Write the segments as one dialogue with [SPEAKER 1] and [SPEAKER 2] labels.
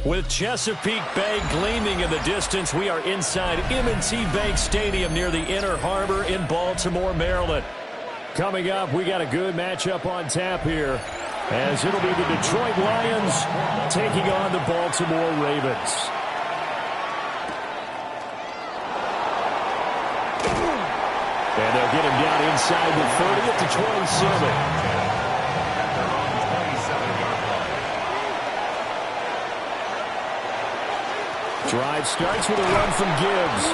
[SPEAKER 1] With Chesapeake Bay gleaming in the distance, we are inside M&T Bank Stadium near the Inner Harbor in Baltimore, Maryland. Coming up, we got a good matchup on tap here, as it'll be the Detroit Lions taking on the Baltimore Ravens. And they'll get him down inside the 30 at the 27. Drive starts with a run from Gibbs.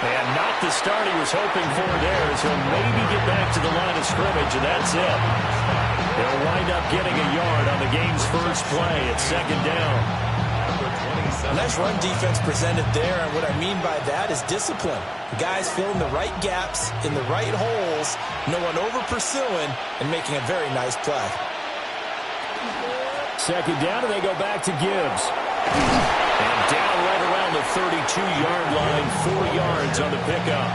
[SPEAKER 1] And not the start he was hoping for there, as he'll maybe get back to the line of scrimmage, and that's it. They'll wind up getting a yard on the game's first play at second down.
[SPEAKER 2] A nice run defense presented there, and what I mean by that is discipline. The guys filling the right gaps in the right holes, no one over-pursuing, and making a very nice play.
[SPEAKER 1] Second down, and they go back to Gibbs. And down right around the 32-yard line, 4 yards on the pickup.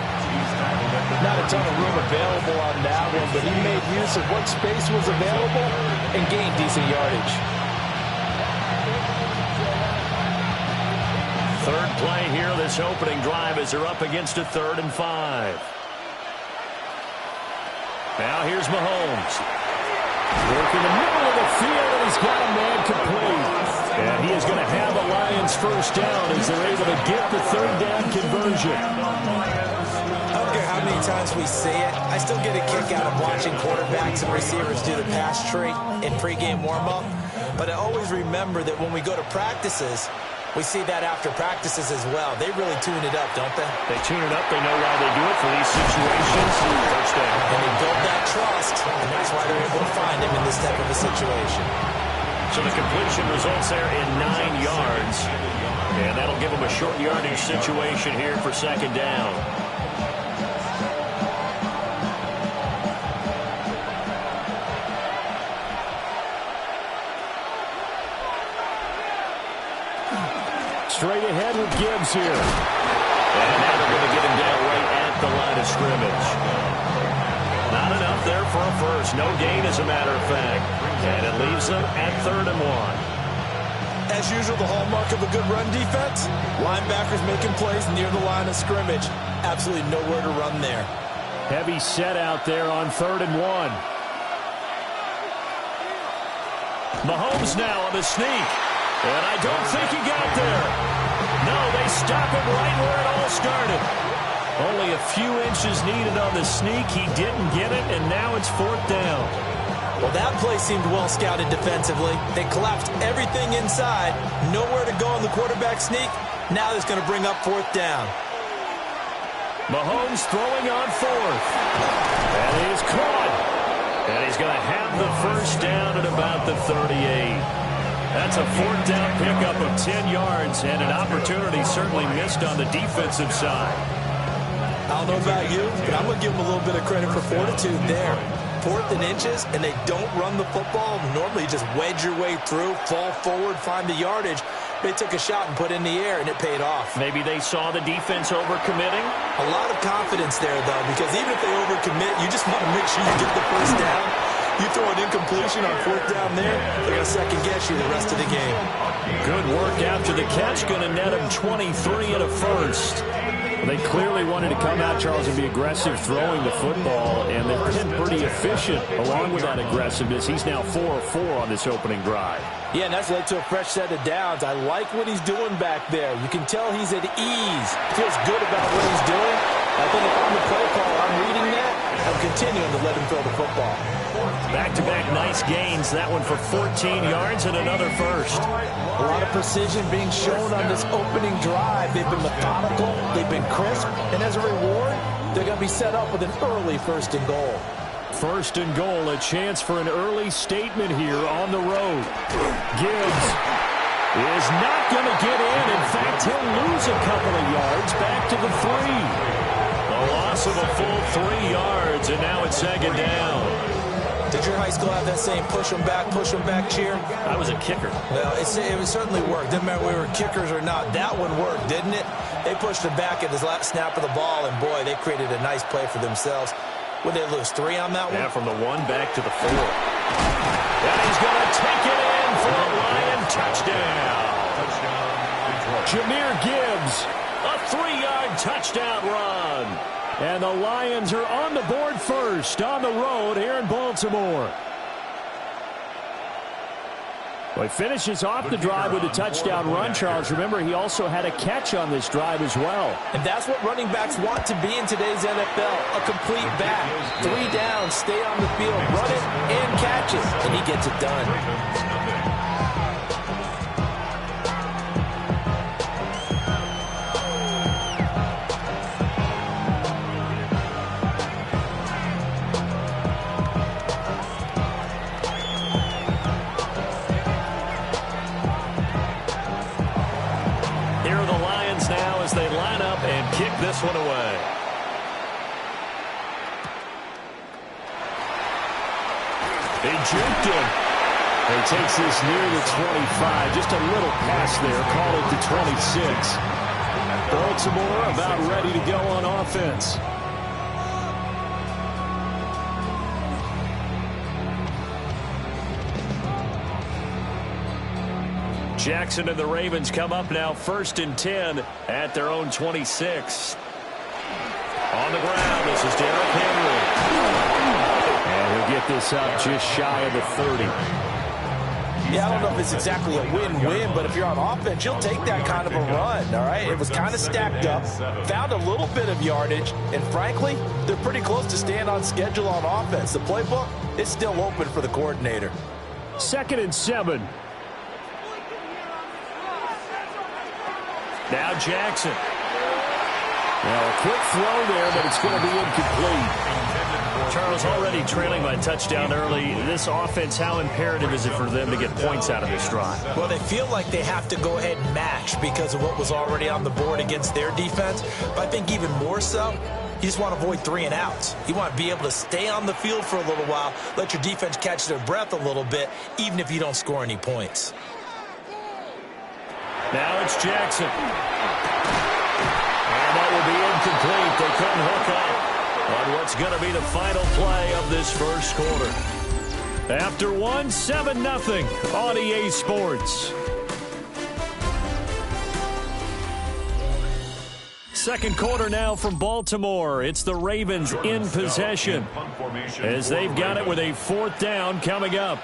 [SPEAKER 2] Not a ton of room available on that one, but he made use of what space was available and gained decent yardage.
[SPEAKER 1] Third play here, this opening drive, as they're up against a 3rd and 5. Now here's Mahomes. Working the middle of the field, and he's got a man complete. And he is going to have a Lions first down as they're able to get the 3rd down conversion.
[SPEAKER 2] I don't care how many times we say it, I still get a kick out of watching quarterbacks and receivers do the pass tree in pregame warm-up. But I always remember that when we go to practices, we see that after practices as well. They really tune it up, don't they?
[SPEAKER 1] They tune it up. They know why they do it for these situations. First down.
[SPEAKER 2] And they build that trust, and that's why they're able to find him in this type of a situation.
[SPEAKER 1] So the completion results there in 9 yards. And that'll give them a short yardage situation here for second down. Straight ahead with Gibbs here. And now they're going to get him down right at the line of scrimmage. Not enough there for a first. No gain, as a matter of fact. And it leaves them at 3rd and 1.
[SPEAKER 2] As usual, the hallmark of a good run defense, linebackers making plays near the line of scrimmage. Absolutely nowhere to run there.
[SPEAKER 1] Heavy set out there on 3rd and 1. Mahomes now on the sneak. And I don't think he got there. No, they stop him right where it all started. Only a few inches needed on the sneak. He didn't get it, and now it's 4th down.
[SPEAKER 2] Well, that play seemed well scouted defensively. They collapsed everything inside. Nowhere to go on the quarterback sneak. Now it's going to bring up 4th down.
[SPEAKER 1] Mahomes throwing on 4th. And he is caught. And he's going to have the first down at about the 38. That's a 4th down pickup of 10 yards, and an opportunity certainly missed on the defensive side.
[SPEAKER 2] I don't know about you, but I'm going to give them a little bit of credit for fortitude there. 4th and inches, and they don't run the football. Normally, you just wedge your way through, fall forward, find the yardage. They took a shot and put it in the air, and it paid off.
[SPEAKER 1] Maybe they saw the defense overcommitting?
[SPEAKER 2] A lot of confidence there, though, because even if they overcommit, you just want to make sure you get the first down. You throw an incompletion on 4th down there, they're going to second-guess you the rest of the game.
[SPEAKER 1] Good work after the catch. Going to net him 23 and a first. Well, they clearly wanted to come out, Charles, and be aggressive throwing the football, and they've been pretty efficient along with that aggressiveness. He's now 4 of 4 on this opening drive.
[SPEAKER 2] Yeah, and that's led to a fresh set of downs. I like what he's doing back there. You can tell he's at ease. Feels good about what he's doing. I think if I'm the play caller, I'm reading that. I'm continuing to let him throw the football.
[SPEAKER 1] Back-to-back nice gains. That one for 14 yards and another first.
[SPEAKER 2] A lot of precision being shown on this opening drive. They've been methodical. They've been crisp. And as a reward, they're going to be set up with an early 1st and goal.
[SPEAKER 1] 1st and goal, a chance for an early statement here on the road. Gibbs is not going to get in. In fact, he'll lose a couple of yards back to the 3. A loss of a full 3 yards, and now it's 2nd down.
[SPEAKER 2] Did your high school have that same push them back cheer?
[SPEAKER 1] I was a kicker.
[SPEAKER 2] Well, it certainly worked. Didn't matter whether we were kickers or not. That one worked, didn't it? They pushed him back at the last snap of the ball, and boy, they created a nice play for themselves. Would they lose 3 on that one?
[SPEAKER 1] Yeah, from the 1 back to the 4. And he's going to take it in for a Lion touchdown. Jahmyr Gibbs, a 3-yard touchdown run. And the Lions are on the board first on the road here in Baltimore. Well, he finishes off the drive with a touchdown run, Charles. Remember, he also had a catch on this drive as well.
[SPEAKER 2] And that's what running backs want to be in today's NFL, a complete back. 3 downs, stay on the field, run it, and catch it. And he gets it done.
[SPEAKER 1] This one away. He juked him. He takes this near the 25. Just a little pass there. Call it the 26. Baltimore about ready to go on offense. Jackson and the Ravens come up now 1st and 10 at their own 26. On the ground, this is Derrick Henry. And he'll get this up just shy of the 30.
[SPEAKER 2] Yeah, I don't know if it's exactly a win-win, but if you're on offense, you'll take that kind of a run, all right? It was kind of stacked up, found a little bit of yardage, and frankly, they're pretty close to staying on schedule on offense. The playbook is still open for the coordinator.
[SPEAKER 1] 2nd and 7. Now Jackson. Now a quick throw there, but it's going to be incomplete. Charles, already trailing by touchdown early. This offense, how imperative is it for them to get points out of this drive?
[SPEAKER 2] Well, they feel like they have to go ahead and match because of what was already on the board against their defense. But I think even more so, you just want to avoid 3 and outs. You want to be able to stay on the field for a little while, let your defense catch their breath a little bit, even if you don't score any points.
[SPEAKER 1] Now it's Jackson. And that will be incomplete. They couldn't hook up on what's going to be the final play of this 1st quarter. After 7-0 on EA Sports. 2nd quarter now from Baltimore. It's the Ravens in possession as they've got it with a 4th down coming up.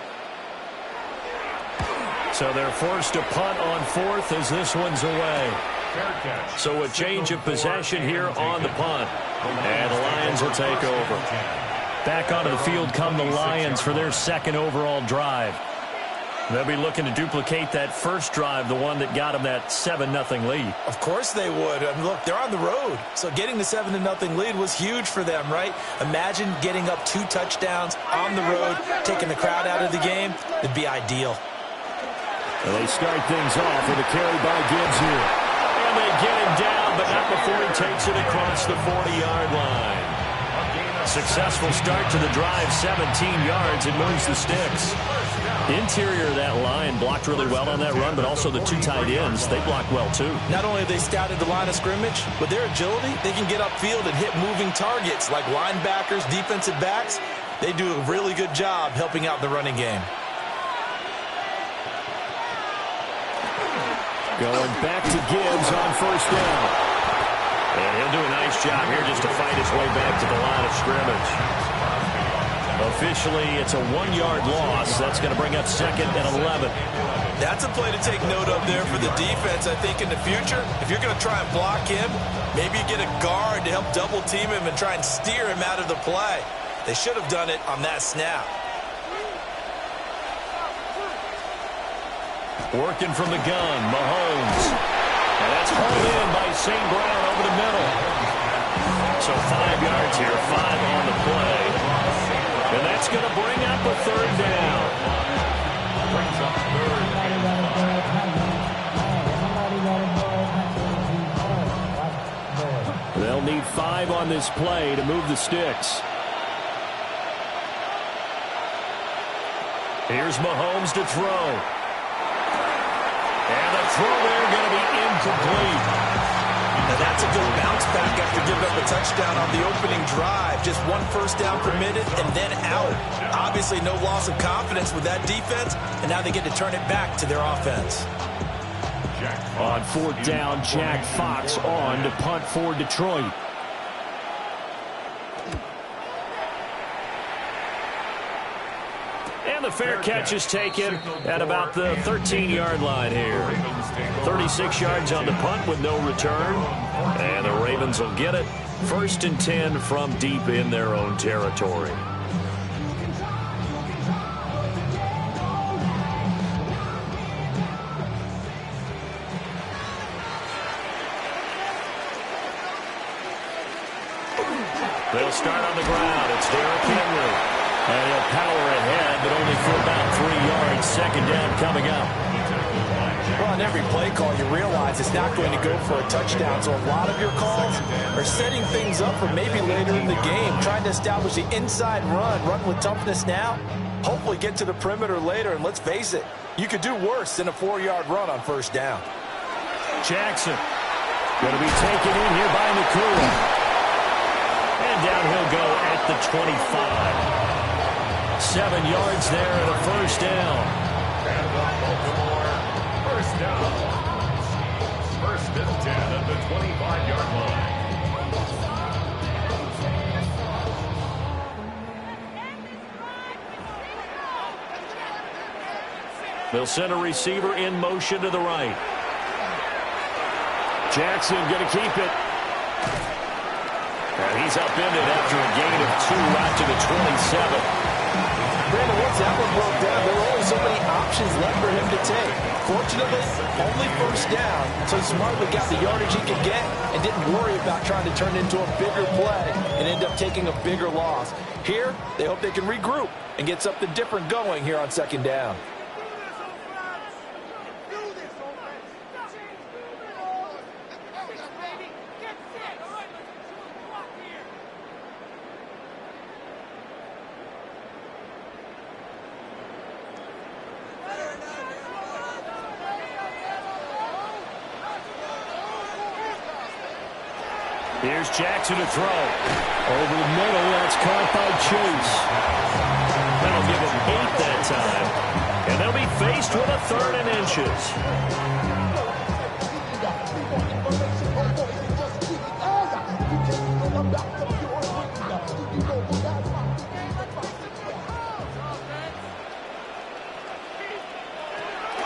[SPEAKER 1] So they're forced to punt on 4th as this one's away. So a change of possession here on the punt. And the Lions will take over. Back onto the field come the Lions for their 2nd overall drive. They'll be looking to duplicate that 1st drive, the one that got them that 7-0 lead.
[SPEAKER 2] Of course they would. I mean, look, they're on the road. So getting the 7-0 lead was huge for them, right? Imagine getting up 2 touchdowns on the road, taking the crowd out of the game. It'd be ideal.
[SPEAKER 1] Well, they start things off with a carry by Gibbs here. And they get him down, but not before he takes it across the 40-yard line. Successful start to the drive, 17 yards. It moves the sticks. The interior of that line blocked really well on that run, but also the 2 tight ends, they blocked well too.
[SPEAKER 2] Not only have they scouted the line of scrimmage, with their agility, they can get upfield and hit moving targets like linebackers, defensive backs. They do a really good job helping out the running game.
[SPEAKER 1] Going back to Gibbs on 1st down. And he'll do a nice job here just to fight his way back to the line of scrimmage. A officially it's a 1-yard loss. That's going to bring up 2nd and 11.
[SPEAKER 2] That's a play to take note of there for the defense. I think in the future, if you're going to try and block him, maybe you get a guard to help double team him and try and steer him out of the play. They should have done it on that snap.
[SPEAKER 1] Working from the gun, Mahomes. And that's hauled in by St. Brown over the middle. So 5 yards here, 5 on the play. And that's going to bring up a 3rd down. Brings up 3rd. They'll need 5 on this play to move the sticks. Here's Mahomes to throw. And the throw there going to be incomplete.
[SPEAKER 2] Now that's a good bounce back after giving up a touchdown on the opening drive. Just 1 first down permitted and then out. Obviously no loss of confidence with that defense, and now they get to turn it back to their offense.
[SPEAKER 1] On 4th down, Jack Fox on to punt for Detroit. And the fair catch is taken at about the 13-yard line here. 36 yards on the punt with no return. And the Ravens will get it. 1st and 10 from deep in their own territory. They'll start on the ground. It's Derrick Henry. And he'll power ahead, but only for about 3 yards. 2nd down coming up.
[SPEAKER 2] Well, on every play call, you realize it's not going to go for a touchdown. So a lot of your calls are setting things up for maybe later in the game, trying to establish the inside run with toughness now, hopefully get to the perimeter later. And let's face it, you could do worse than a 4-yard run on 1st down.
[SPEAKER 1] Jackson going to be taken in here by Nakua. And down he'll go at the 25. 7 yards there and a 1st down. And Baltimore, 1st down. 1st and 10 at the 25-yard line. They'll send a receiver in motion to the right. Jackson going to keep it. And he's upended after a gain of 2 out to the 27.
[SPEAKER 2] Brandon, once that one broke down, there were only so many options left for him to take. Fortunately, only 1st down, so he smartly got the yardage he could get and didn't worry about trying to turn it into a bigger play and end up taking a bigger loss. Here, they hope they can regroup and get something different going here on 2nd down.
[SPEAKER 1] Here's Jackson to throw. Over the middle, that's caught by Chase. That'll give him 8 that time. And they'll be faced with a 3rd and inches.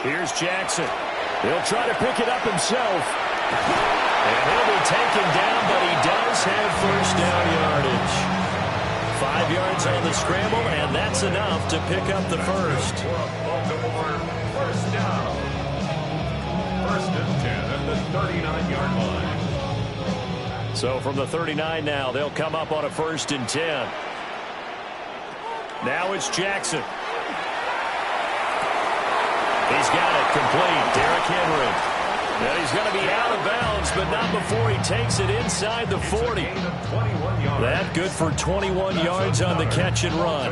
[SPEAKER 1] Here's Jackson. He'll try to pick it up himself. And he'll be taken down, but he does have 1st down yardage. 5 yards on the scramble, and that's enough to pick up the 1st. 1st down. 1st and 10 at the 39-yard line. So from the 39 now, they'll come up on a 1st and 10. Now it's Jackson. He's got it complete. Derrick Henry. And he's going to be out of bounds, but not before he takes it inside the 40. That good for 21 yards on the catch and run.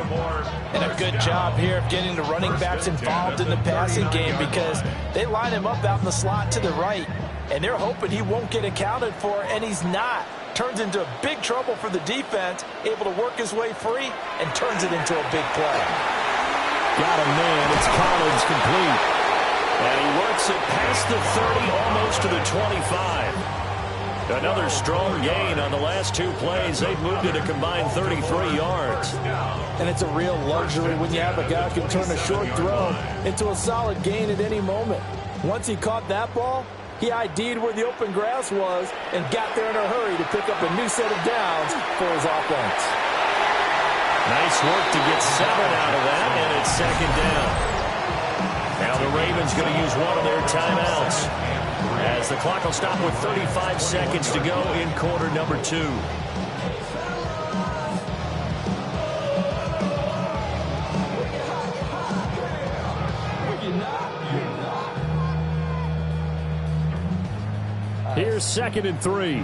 [SPEAKER 2] And a good job here of getting the running backs involved in the passing game because they line him up out in the slot to the right, and they're hoping he won't get accounted for, and he's not. Turns into big trouble for the defense, able to work his way free, and turns it into a big play.
[SPEAKER 1] Got a man. It's Collins complete. And he works it past the 30, almost to the 25. Another strong gain on the last 2 plays. They've moved it a combined 33 yards.
[SPEAKER 2] And it's a real luxury when you have a guy who can turn a short throw into a solid gain at any moment. Once he caught that ball, he ID'd where the open grass was and got there in a hurry to pick up a new set of downs for his offense.
[SPEAKER 1] Nice work to get 7 out of that, and it's second down. Now the Ravens going to use one of their timeouts, as the clock will stop with 35 seconds to go in quarter number 2. Here's 2nd and 3.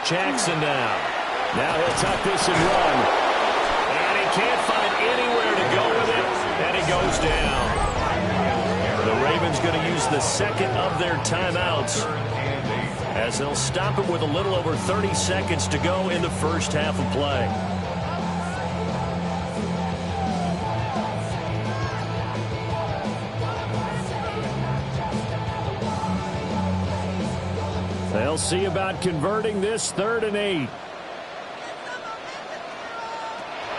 [SPEAKER 1] Jackson now. Now he'll tuck this and run. And he can't find anywhere to go with it. And he goes down. The Ravens going to use the second of their timeouts, as they'll stop it with a little over 30 seconds to go in the first half of play. They'll see about converting this 3rd and 8.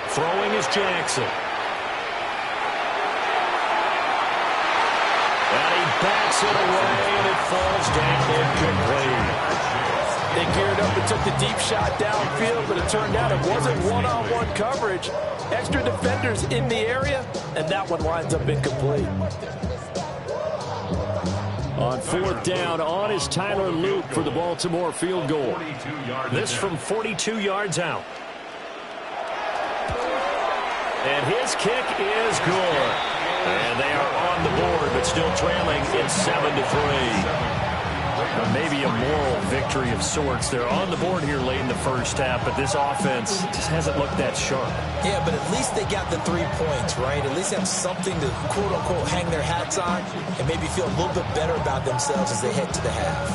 [SPEAKER 1] Throwing is Jackson. And he backs it away, and it falls down incomplete.
[SPEAKER 2] They geared up and took the deep shot downfield, but it turned out it wasn't one-on-one coverage. Extra defenders in the area, and that one winds up incomplete.
[SPEAKER 1] On 4th down, on is Tyler Luke for the Baltimore field goal. This from 42 yards out. And his kick is good. And they are on the board, but still trailing. It's 7-3. Maybe a moral victory of sorts. They're on the board here late in the first half, but this offense just hasn't looked that sharp.
[SPEAKER 2] Yeah, but at least they got the 3 points, right? At least they have something to, quote-unquote, hang their hats on and maybe feel a little bit better about themselves as they head to the half.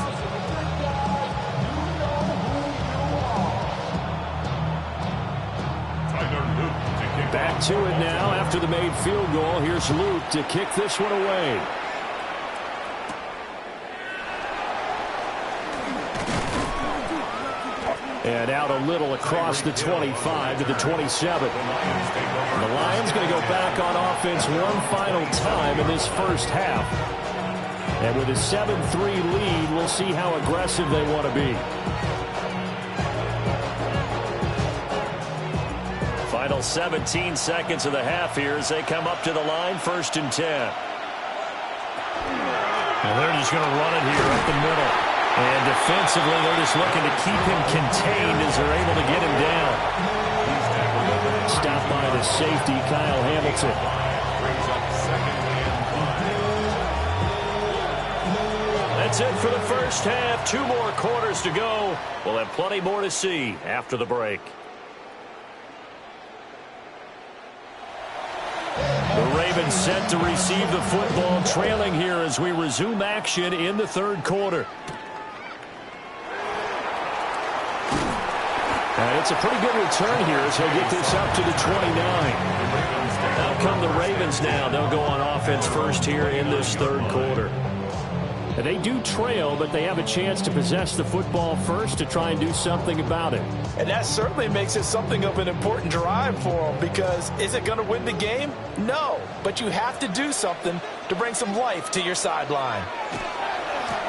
[SPEAKER 1] Back to it now after the made field goal. Here's Luke to kick this one away. And out a little across the 25 to the 27. And the Lions going to go back on offense one final time in this first half. And with a 7-3 lead, we'll see how aggressive they want to be. Final 17 seconds of the half here as they come up to the line, 1st and 10. And they're just going to run it here up the middle. And defensively, they're just looking to keep him contained as they're able to get him down. Stopped by the safety, Kyle Hamilton. That's it for the first half. 2 more quarters to go. We'll have plenty more to see after the break. The Ravens set to receive the football, trailing here as we resume action in the 3rd quarter. And it's a pretty good return here as he'll get this up to the 29. Out come the Ravens now. They'll go on offense first here in this 3rd quarter. And they do trail, but they have a chance to possess the football first to try and do something about it.
[SPEAKER 2] And that certainly makes it something of an important drive for them, because is it going to win the game? No, but you have to do something to bring some life to your sideline.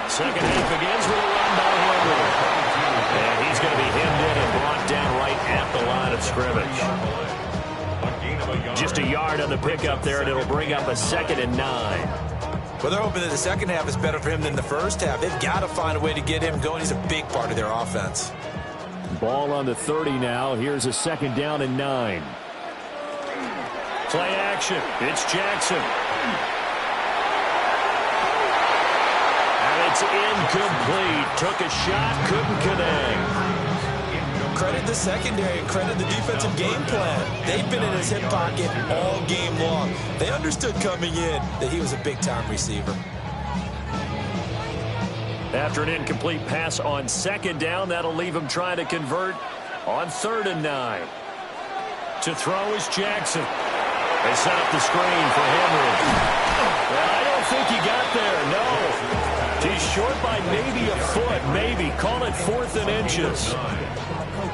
[SPEAKER 1] Second half begins with a run by Henry. And he's going to be hemmed in and brought down right at the line of scrimmage. Just a yard on the pickup there, and it'll bring up a 2nd and 9.
[SPEAKER 2] Well, they're hoping that the second half is better for him than the first half. They've got to find a way to get him going. He's a big part of their offense.
[SPEAKER 1] Ball on the 30 now. Here's a 2nd down and 9. Play action. It's Jackson. And it's incomplete. Took a shot, couldn't connect.
[SPEAKER 2] Credit the secondary and credit the defensive game plan. They've been in his hip pocket all game long. They understood coming in that he was a big-time receiver.
[SPEAKER 1] After an incomplete pass on 2nd down, that'll leave him trying to convert on 3rd and 9. To throw is Jackson. They set up the screen for Henry. Well, I don't think he got there, no. He's short by maybe a foot, maybe. Call it 4th and inches.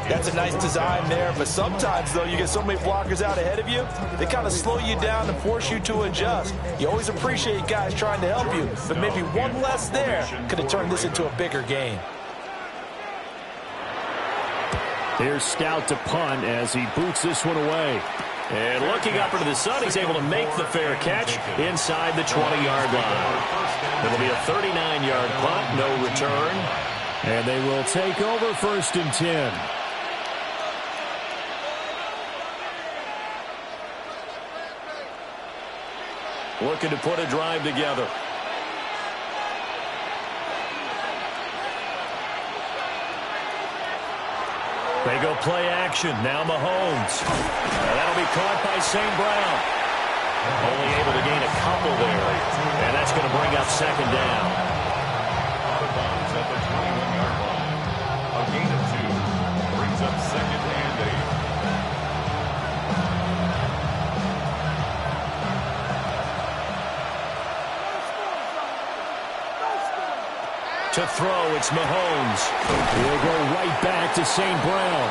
[SPEAKER 2] That's a nice design there, but sometimes, though, you get so many blockers out ahead of you, they kind of slow you down and force you to adjust. You always appreciate guys trying to help you, but maybe one less there could have turned this into a bigger game.
[SPEAKER 1] Here's Stout to punt as he boots this one away. And looking up into the sun, he's able to make the fair catch inside the 20-yard line. It'll be a 39-yard punt, no return. And they will take over 1st and 10. Looking to put a drive together. They go play action. Now Mahomes. That'll be caught by St. Brown. Only able to gain a couple there. And that's going to bring up 2nd down.
[SPEAKER 3] Out of bounds at the 21-yard line. A gain of 2 brings up 2nd and 8.
[SPEAKER 1] To throw, it's Mahomes. He'll go right back to St. Brown.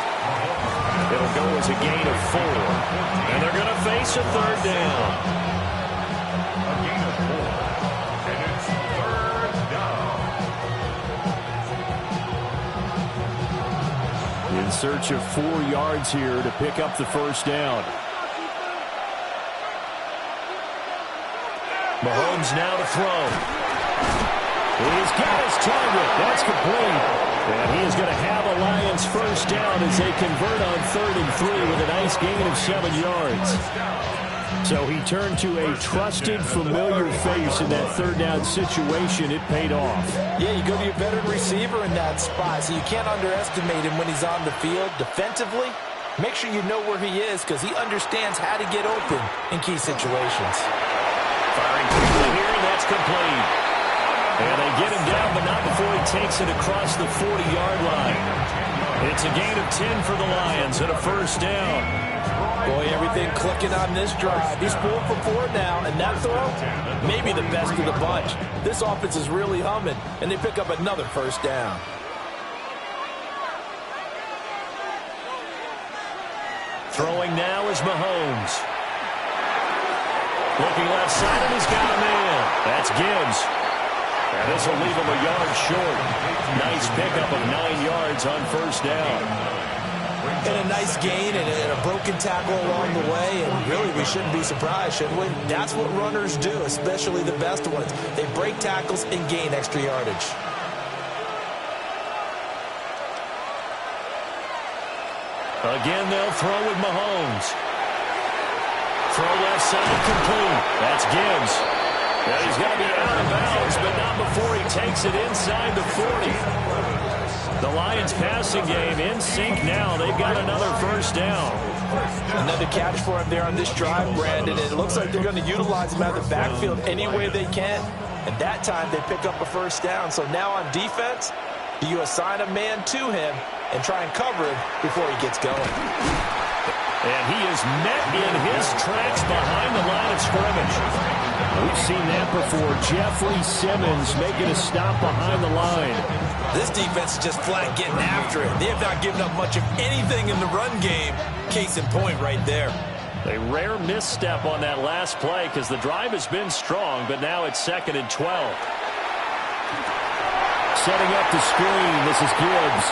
[SPEAKER 1] It'll go as a gain of 4. And they're going to face a 3rd down.
[SPEAKER 3] A gain of 4. And it's 3rd down.
[SPEAKER 1] In search of 4 yards here to pick up the 1st down. Mahomes now to throw. He's got his target. That's complete. And he is going to have a Lions 1st down as they convert on 3rd and 3 with a nice gain of 7 yards. So he turned to a trusted, familiar face in that 3rd down situation. It paid off.
[SPEAKER 2] Yeah, you go to your veteran receiver in that spot, so you can't underestimate him when he's on the field. Defensively, make sure you know where he is because he understands how to get open in key situations.
[SPEAKER 1] Firing quickly here, and that's complete. And they get him down, but not before he takes it across the 40-yard line. It's a gain of 10 for the Lions and a 1st down.
[SPEAKER 2] Boy, everything clicking on this drive. He's 4 for 4 now, and that throw, maybe the best of the bunch. This offense is really humming, and they pick up another 1st down.
[SPEAKER 1] Throwing now is Mahomes. Looking left side, and he's got a man. That's Gibbs. And this will leave him a yard short. Nice pickup of 9 yards on 1st down.
[SPEAKER 2] And a nice gain and a broken tackle along the way. And really, we shouldn't be surprised, should we? That's what runners do, especially the best ones. They break tackles and gain extra yardage.
[SPEAKER 1] Again, they'll throw with Mahomes. Throw left side complete. That's Gibbs. Yeah, he's going to be out of bounds, but not before he takes it inside the 40. The Lions passing game in sync now. They've got another 1st down.
[SPEAKER 2] Another catch for him there on this drive, Brandon. And it looks like they're going to utilize him out of the backfield any way they can. And that time they pick up a 1st down. So now on defense, do you assign a man to him and try and cover him before he gets going?
[SPEAKER 1] And he is met in his tracks behind the line of scrimmage. We've seen that before. Jeffrey Simmons making a stop behind the line.
[SPEAKER 2] This defense is just flat getting after it. They have not given up much of anything in the run game. Case in point right there.
[SPEAKER 1] A rare misstep on that last play because the drive has been strong, but now it's 2nd and 12. Setting up the screen. This is Gibbs.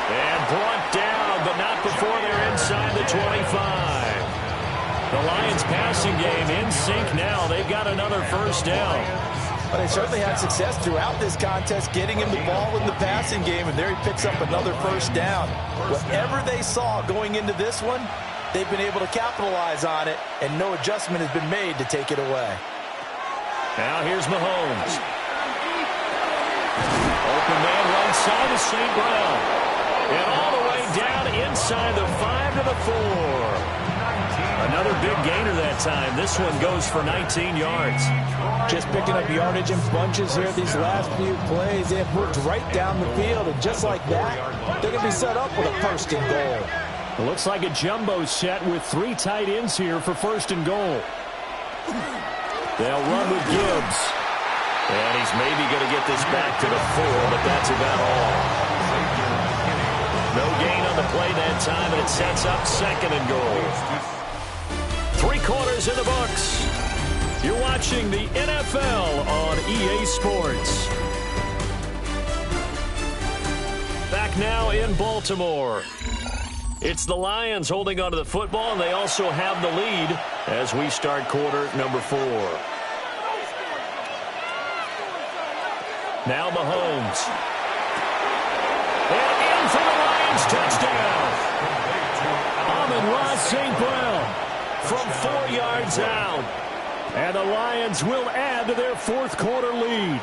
[SPEAKER 1] And brought down, but not before they're inside the 25. The Lions passing game in sync now. They've got another 1st down.
[SPEAKER 2] But they certainly had success throughout this contest getting him the ball in the passing game, and there he picks up another 1st down. Whatever they saw going into this one, they've been able to capitalize on it, and no adjustment has been made to take it away.
[SPEAKER 1] Now here's Mahomes. Open man right side of St. Brown. And all the way down inside the 5 to the 4. Another big gainer that time. This one goes for 19 yards.
[SPEAKER 2] Just picking up yardage in bunches here these last few plays. They have moved right down the field, and just like that, they're going to be set up with a 1st and goal.
[SPEAKER 1] It looks like a jumbo set with 3 tight ends here for 1st and goal. They'll run with Gibbs. And he's maybe going to get this back to the 4, but that's about all. No gain on the play that time, and it sets up 2nd and goal. 3 quarters in the books. You're watching the NFL on EA Sports. Back now in Baltimore. It's the Lions holding onto the football, and they also have the lead as we start quarter number 4. Now Mahomes. And in for the Lions touchdown. Amon-Ra St. Brown from 4 yards out. And the Lions will add to their 4th quarter lead.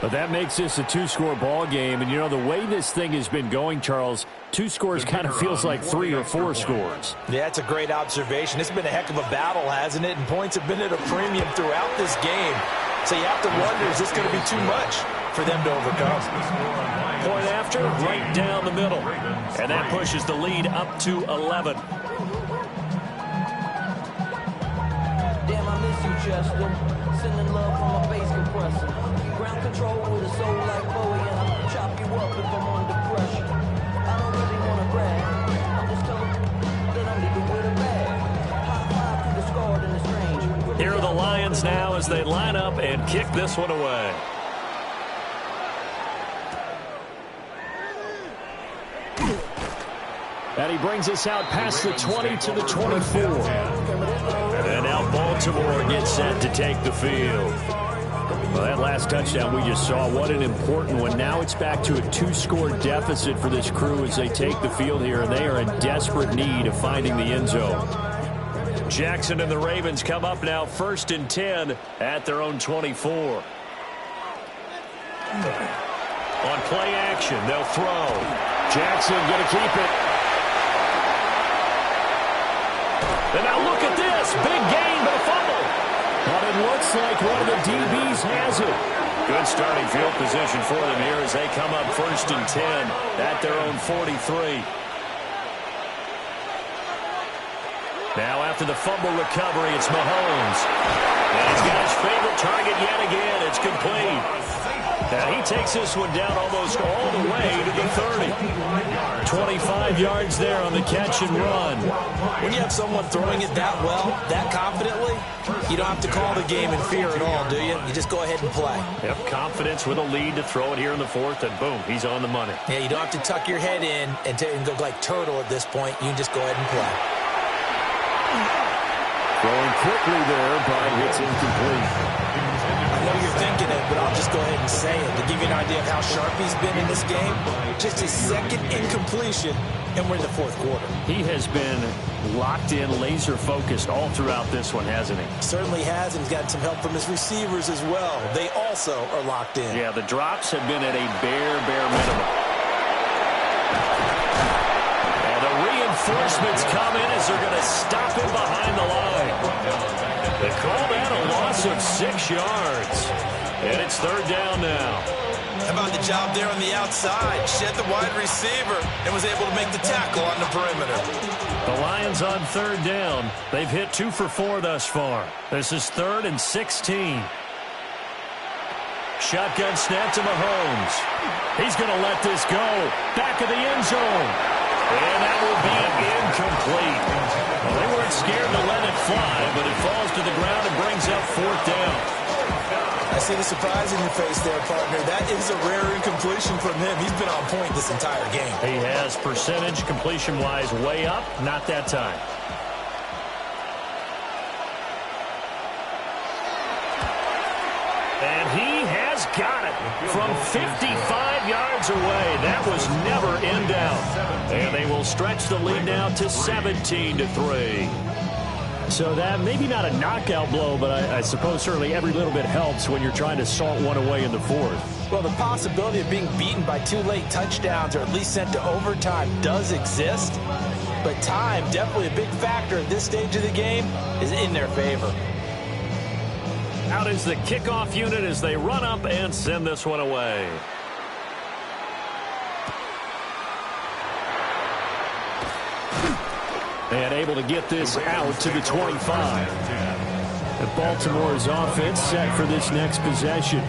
[SPEAKER 1] But that makes this a 2-score ball game. And, you know, the way this thing has been going, Charles, 2 scores kind of feels like 3 or 4 scores.
[SPEAKER 2] Yeah, that's a great observation. It's been a heck of a battle, hasn't it? And points have been at a premium throughout this game. So you have to wonder, is this going to be too much for them to overcome?
[SPEAKER 1] Point after, right down the middle. And that pushes the lead up to 11.
[SPEAKER 4] Damn, I miss you, Chester. Sending love from my bass compressor. Ground control with a soul like Bowie, and I'll chop you up if I'm under pressure. I don't really want to brag. I'm just telling that I'm leaving with a bag. High five to the scarred and the strange.
[SPEAKER 1] Here are the Lions now as they line up and kick this one away. And he brings us out past the 20 to the 24. And now Baltimore gets set to take the field. Well, that last touchdown we just saw, what an important one. Now it's back to a 2-score deficit for this crew as they take the field here, and they are in desperate need of finding the end zone. Jackson and the Ravens come up now 1st and 10 at their own 24. On play action, they'll throw. Jackson going to keep it. And now look at this. Big gain, but a fumble. But it looks like one of the DBs has it. Good starting field position for them here as they come up 1st and 10 at their own 43. Now after the fumble recovery, it's Mahomes. And he's got his favorite target yet again. It's complete. Now he takes this one down almost all the way to the 30. 25 yards there on the catch and run.
[SPEAKER 2] When you have someone throwing it that well, that confidently, you don't have to call the game in fear at all, do you? You just go ahead and play.
[SPEAKER 1] Yep, confidence with a lead to throw it here in the 4th, and boom, he's on the money.
[SPEAKER 2] Yeah, you don't have to tuck your head in and go like turtle at this point. You can just go ahead and play.
[SPEAKER 1] Throwing quickly there, but it's incomplete.
[SPEAKER 2] I know you're thinking it, but I'll just go ahead and say it. To give you an idea of how sharp he's been in this game, just his 2nd incompletion, and we're in the 4th quarter.
[SPEAKER 1] He has been locked in, laser-focused all throughout this one, hasn't he?
[SPEAKER 2] Certainly has, and he's gotten some help from his receivers as well. They also are locked in.
[SPEAKER 1] Yeah, the drops have been at a bare minimum. And the reinforcements come in as they're going to stop him behind the line. They call that a loss of 6 yards. And it's 3rd down now.
[SPEAKER 2] How about the job there on the outside? Shed the wide receiver and was able to make the tackle on the perimeter.
[SPEAKER 1] The Lions on 3rd down. They've hit 2 for 4 thus far. This is 3rd and 16. Shotgun snap to Mahomes. He's going to let this go. Back of the end zone. And that will be incomplete. Well, they weren't scared to let it fly, but it falls to the ground and brings up 4th down.
[SPEAKER 2] I see the surprise in your face there, partner. That is a rare incompletion from him. He's been on point this entire game.
[SPEAKER 1] He has percentage completion-wise way up, not that time. And he has got it from 55 yards away. That was never in doubt. And they will stretch the lead now to 17-3. So that maybe not a knockout blow, but I suppose certainly every little bit helps when you're trying to salt one away in the 4th.
[SPEAKER 2] Well, the possibility of being beaten by 2 late touchdowns or at least sent to overtime does exist. But time, definitely a big factor at this stage of the game, is in their favor.
[SPEAKER 1] Out is the kickoff unit as they run up and send this one away. And able to get this out to the 25. And Baltimore's offense set for this next possession.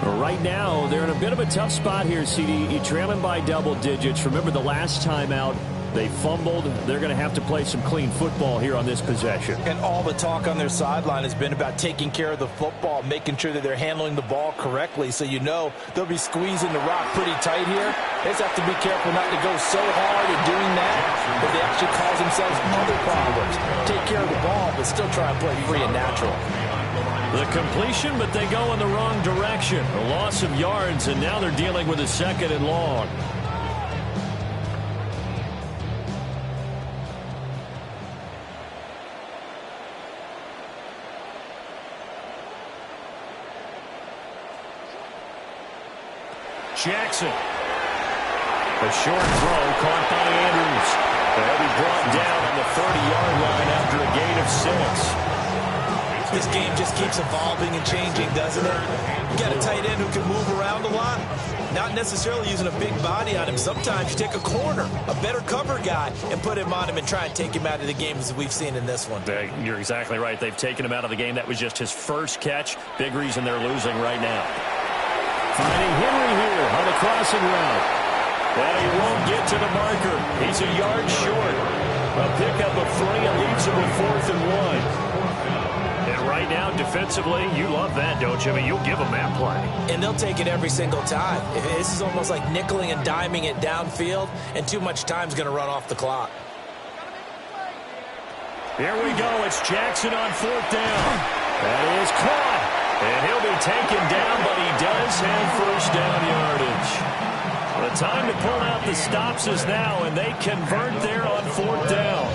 [SPEAKER 1] Right now, they're in a bit of a tough spot here, CD. You're trailing by double digits. Remember the last time out, they fumbled. They're going to have to play some clean football here on this possession.
[SPEAKER 2] And all the talk on their sideline has been about taking care of the football, making sure that they're handling the ball correctly. So you know they'll be squeezing the rock pretty tight here. They just have to be careful not to go so hard in doing that that they actually cause themselves other problems. Take care of the ball, but still try and play free and natural.
[SPEAKER 1] The completion, but they go in the wrong direction. A loss of yards, and now they're dealing with a 2nd and long. Jackson. A short throw caught by Andrews. They'll be brought down on the 30-yard line after a gain of 6.
[SPEAKER 2] This game just keeps evolving and changing, doesn't it? You got a tight end who can move around a lot. Not necessarily using a big body on him. Sometimes you take a corner, a better cover guy, and put him on him and try and take him out of the game as we've seen in this one.
[SPEAKER 1] You're exactly right. They've taken him out of the game. That was just his first catch. Big reason they're losing right now. Finding Henry here on the crossing route. And he won't get to the marker. He's a yard short. A pickup of 3 and leaves him with 4th and 1. And right now, defensively, you love that, don't you? I mean, you'll give them that play.
[SPEAKER 2] And they'll take it every single time. This is almost like nickeling and diming it downfield, and too much time's going to run off the clock.
[SPEAKER 1] Here we go. It's Jackson on 4th down. That is caught. And he'll be taken down, but he does have 1st down yardage. The time to pull out the stops is now, and they convert there on 4th down.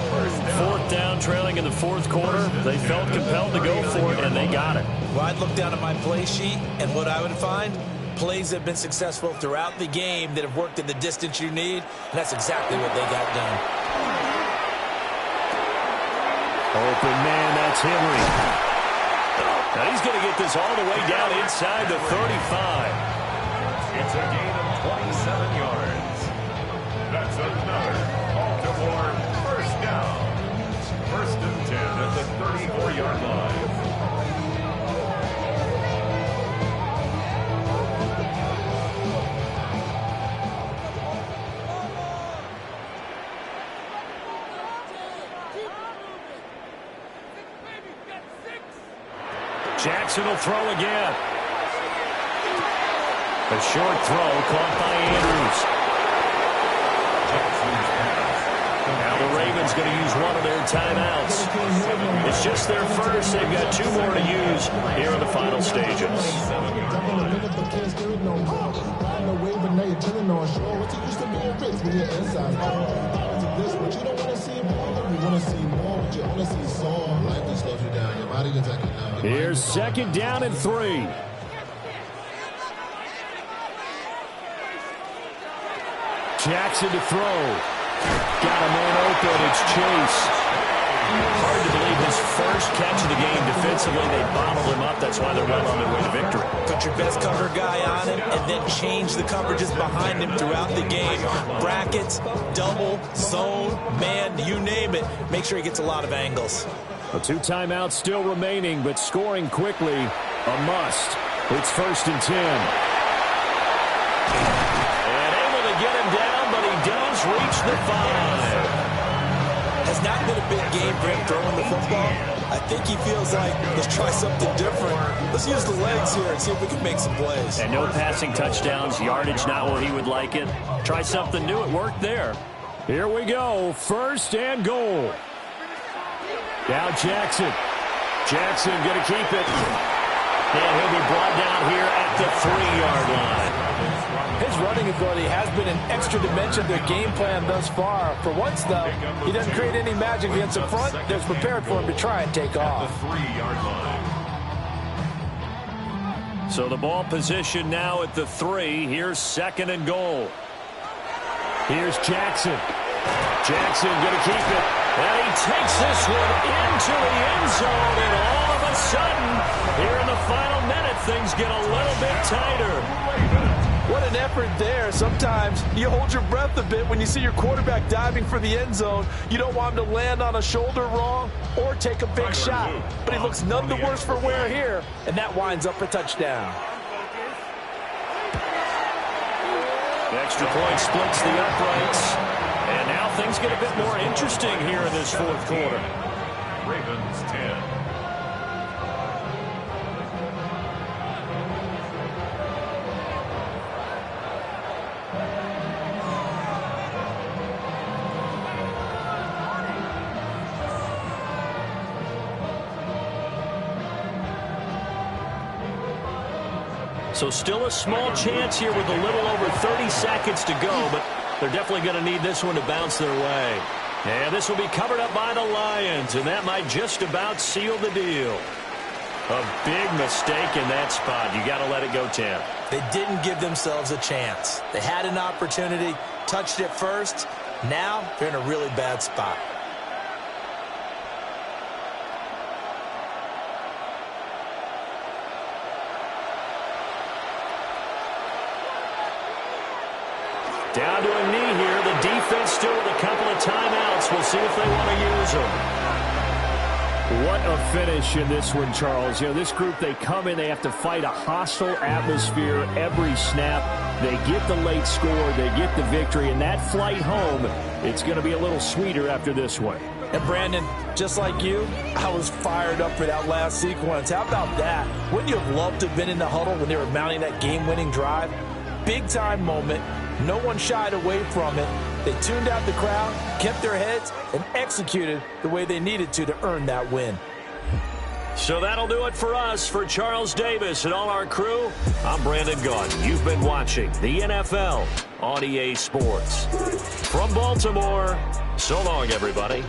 [SPEAKER 1] 4th down, trailing in the 4th quarter. They felt compelled to go for it, and they got it.
[SPEAKER 2] Well, I'd look down at my play sheet, and what I would find, plays that have been successful throughout the game that have worked in the distance you need, and that's exactly what they got done.
[SPEAKER 1] Open man, that's Henry. Now he's going to get this all the way down inside the 35.
[SPEAKER 3] It's a gain of 27 yards. That's another Baltimore 1st down. 1st and 10 at the 34-yard line.
[SPEAKER 1] Jackson will throw again. A short throw caught by Andrews. Now the Ravens going to use one of their timeouts. It's just their first. They've got 2 more to use here in the final stages. Here's 2nd down and 3. Jackson to throw. Got a man open. It's Chase. Hard to believe his first catch of the game defensively. They bottled him up. That's why they're well on their way to victory.
[SPEAKER 2] Put your best cover guy on him and then change the coverages behind him throughout the game. Brackets, double, zone, man, you name it. Make sure he gets a lot of angles.
[SPEAKER 1] 2 timeouts still remaining, but scoring quickly, a must. It's 1st and 10. And able to get him down, but he does reach the 5.
[SPEAKER 2] Has not been a big game for him throwing the football. I think he feels like, let's try something different. Let's use the legs here and see if we can make some plays.
[SPEAKER 1] And no passing touchdowns, yardage not where he would like it. Try something new, it worked there. Here we go, 1st and goal. Now Jackson. Jackson going to keep it. And he'll be brought down here at the 3-yard line.
[SPEAKER 2] His running ability has been an extra dimension of their game plan thus far. For once, though, he doesn't create any magic against the front that's prepared for him to try and take off.
[SPEAKER 3] The 3-yard line.
[SPEAKER 1] So the ball position now at the 3. Here's 2nd and goal. Here's Jackson. Jackson going to keep it. And he takes this one into the end zone. And all of a sudden, here in the final minute, things get a little bit tighter.
[SPEAKER 2] What an effort there. Sometimes you hold your breath a bit when you see your quarterback diving for the end zone. You don't want him to land on a shoulder wrong or take a big shot. But he looks none the worse for wear here, and that winds up a touchdown.
[SPEAKER 1] Extra point splits the uprights. And now things get a bit more interesting here in this fourth quarter.
[SPEAKER 3] Ravens 10.
[SPEAKER 1] So still a small chance here with a little over 30 seconds to go, but they're definitely going to need this one to bounce their way. And this will be covered up by the Lions, and that might just about seal the deal. A big mistake in that spot. You got to let it go, Tim.
[SPEAKER 2] They didn't give themselves a chance. They had an opportunity, touched it first. Now they're in a really bad spot.
[SPEAKER 1] Down to a knee here. The defense still with a couple of timeouts. We'll see if they want to use them. What a finish in this one, Charles. You know, this group, they come in, they have to fight a hostile atmosphere every snap. They get the late score, they get the victory, and that flight home, it's going to be a little sweeter after this one.
[SPEAKER 2] And Brandon, just like you, I was fired up for that last sequence. How about that? Wouldn't you have loved to have been in the huddle when they were mounting that game-winning drive? Big-time moment. No one shied away from it. They tuned out the crowd, kept their heads, and executed the way they needed to earn that win.
[SPEAKER 1] So that'll do it for us. For Charles Davis and all our crew, I'm Brandon Gaudin. You've been watching the NFL on EA Sports. From Baltimore, so long, everybody.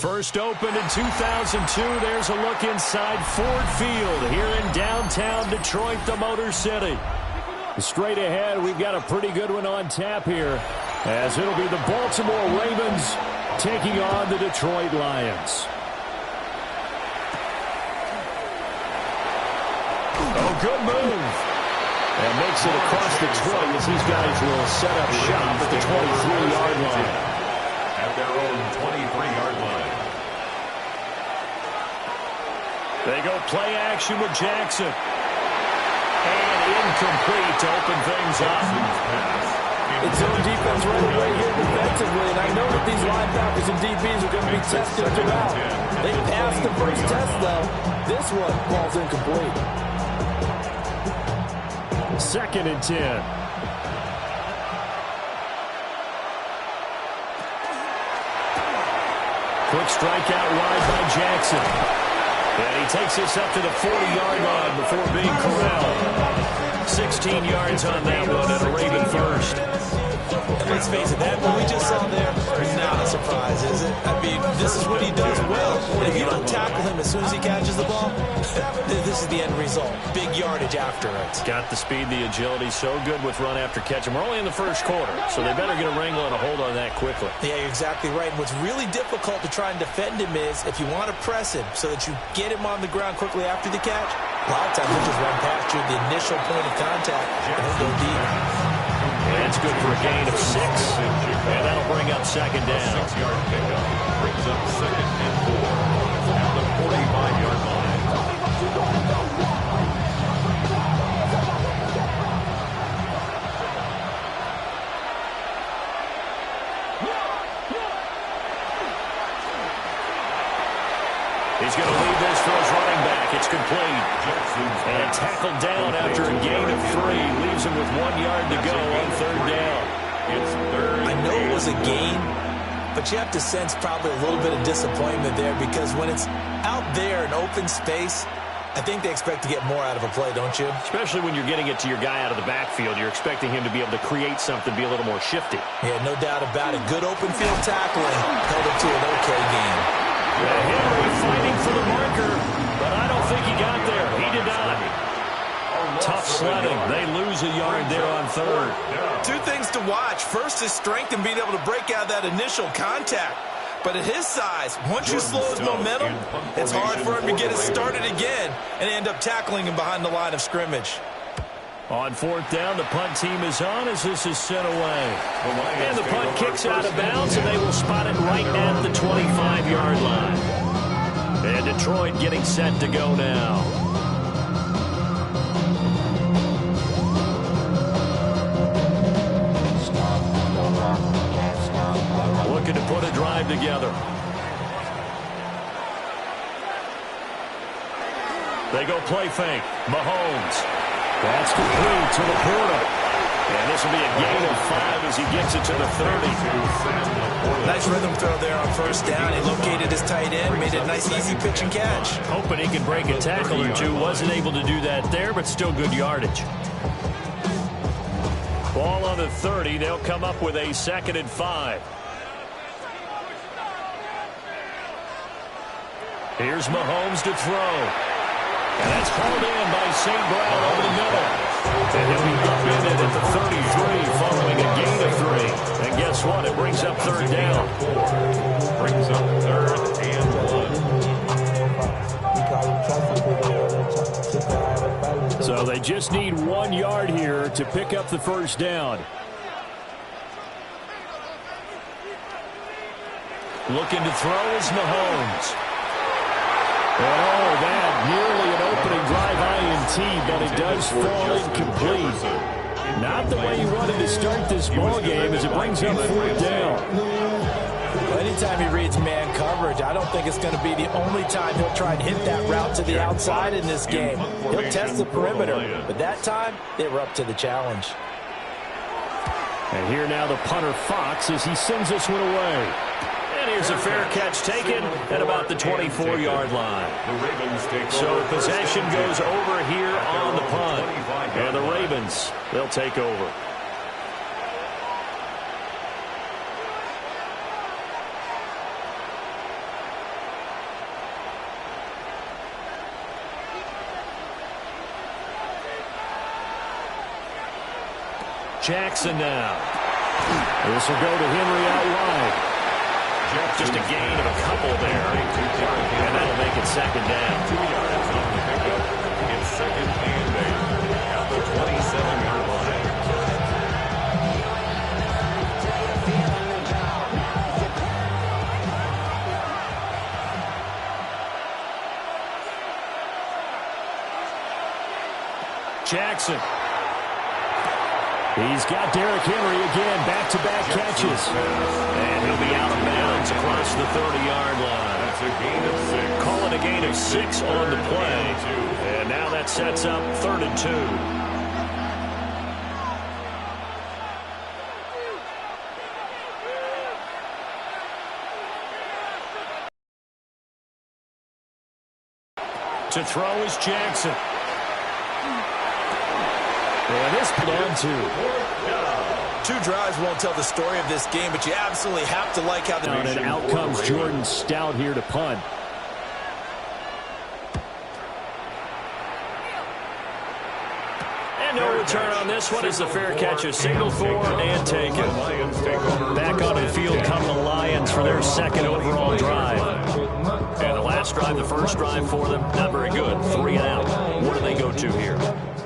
[SPEAKER 1] First opened in 2002. There's a look inside Ford Field here in downtown Detroit, the Motor City. Straight ahead, we've got a pretty good one on tap here, as it'll be the Baltimore Ravens taking on the Detroit Lions. Oh, good move. And makes it across the 20 as these guys will set up shop at the 23-yard line.
[SPEAKER 3] At their own 23-yard line.
[SPEAKER 1] They go play action with Jackson. And incomplete to open things up.
[SPEAKER 2] It's zone defense right away here defensively, and I know that these linebackers and DBs are going to be tested throughout. They passed the first test, though. This one falls incomplete.
[SPEAKER 1] 2nd and 10. Quick strike out wide by Jackson. And he takes this up to the 40-yard line before being corralled. 16 yards on that one, and a Raven first.
[SPEAKER 2] And let's face it, that what we just saw there, not a surprise, is it? I mean, this is what he does well. And if you don't tackle him as soon as he catches the ball, this is the end result. Big yardage after it.
[SPEAKER 1] Got the speed, the agility, so good with run after catch. And we're only in the first quarter, so they better get a wrangle and a hold on that quickly.
[SPEAKER 2] Yeah, you're exactly right. And what's really difficult to try and defend him is if you want to press him so that you get him on the ground quickly after the catch, a lot of times he'll just run past you at the initial point of contact and he'll go deep.
[SPEAKER 1] That's good for a gain of 6. And that'll bring up second down.
[SPEAKER 3] 6-yard pickup brings up 2nd and 4 at the 45-yard line.
[SPEAKER 1] He's going to lead this for his running back. It's complete. And tackled down after a gain of 3. Leaves him with 1 yard to go on third down.
[SPEAKER 3] It's third.
[SPEAKER 2] I know it was a gain, but you have to sense probably a little bit of disappointment there because when it's out there in open space, I think they expect to get more out of a play, don't you?
[SPEAKER 1] Especially when you're getting it to your guy out of the backfield. You're expecting him to be able to create something, be a little more shifty.
[SPEAKER 2] Yeah, no doubt about it. Good open field tackling held it to an okay game.
[SPEAKER 1] Henry fighting for the marker, but I don't think he got there. He did not. Tough sledding. They lose a yard there on third.
[SPEAKER 2] Two things to watch. First is strength and being able to break out that initial contact. But at his size, once you slow his momentum, it's hard for him to get it started again and end up tackling him behind the line of scrimmage.
[SPEAKER 1] On fourth down, the punt team is on as this is sent away. And the punt kicks out of bounds, and they will spot it right at the 25-yard line. And Detroit getting set to go now. Looking to put a drive together. They go play fake. Mahomes. That's complete to Laporta. And this will be a gain of 5 as he gets it to the 30.
[SPEAKER 2] Nice rhythm throw there on first down. He located his tight end, made a nice easy pitch and catch.
[SPEAKER 1] Hoping he can break a tackle or two. Wasn't able to do that there, but still good yardage. Ball on the 30. They'll come up with a 2nd and 5. Here's Mahomes to throw. And that's hauled in by St. Brown over the middle. And he'll be upended at the 33 following a gain of 3. And guess what? It brings up third down.
[SPEAKER 3] Brings up 3rd and 1.
[SPEAKER 1] So they just need 1 yard here to pick up the first down. Looking to throw is Mahomes. Oh, that nearly an opening drive INT, but it does fall incomplete. Not the way you wanted to start this ball game as it brings up fourth down.
[SPEAKER 2] Well, anytime he reads man coverage, I don't think it's going to be the only time he'll try and hit that route to the outside in this game. He'll test the perimeter, but that time they were up to the challenge.
[SPEAKER 1] And here now the punter Fox as he sends this one away. And here's a fair catch taken at about the 24-yard line. So possession goes over here on the punt. And the Ravens, they'll take over. Jackson now. This will go to Henry out wide. Just a gain of a couple there. And that'll make it second down.
[SPEAKER 3] 2 yards on the pickup. It's 2nd and 8 at the 27-yard line.
[SPEAKER 1] Jackson. He's got Derrick Henry again, back-to-back catches. And he'll be out of bounds across the 30-yard line.
[SPEAKER 3] That's a gain of 6.
[SPEAKER 1] Call it a gain of 6 on the play. And now that sets up 3rd and 2. To throw is Jackson. And this put on two.
[SPEAKER 2] 2 drives won't tell the story of this game, but you absolutely have to like how the...
[SPEAKER 1] And out comes Jordan Stout here to punt. And no return on this one as the fair catch is signaled for and taken. Back on the field come the Lions for their second overall drive. And the last drive, the first drive for them, not very good. 3 and out. What do they go to here?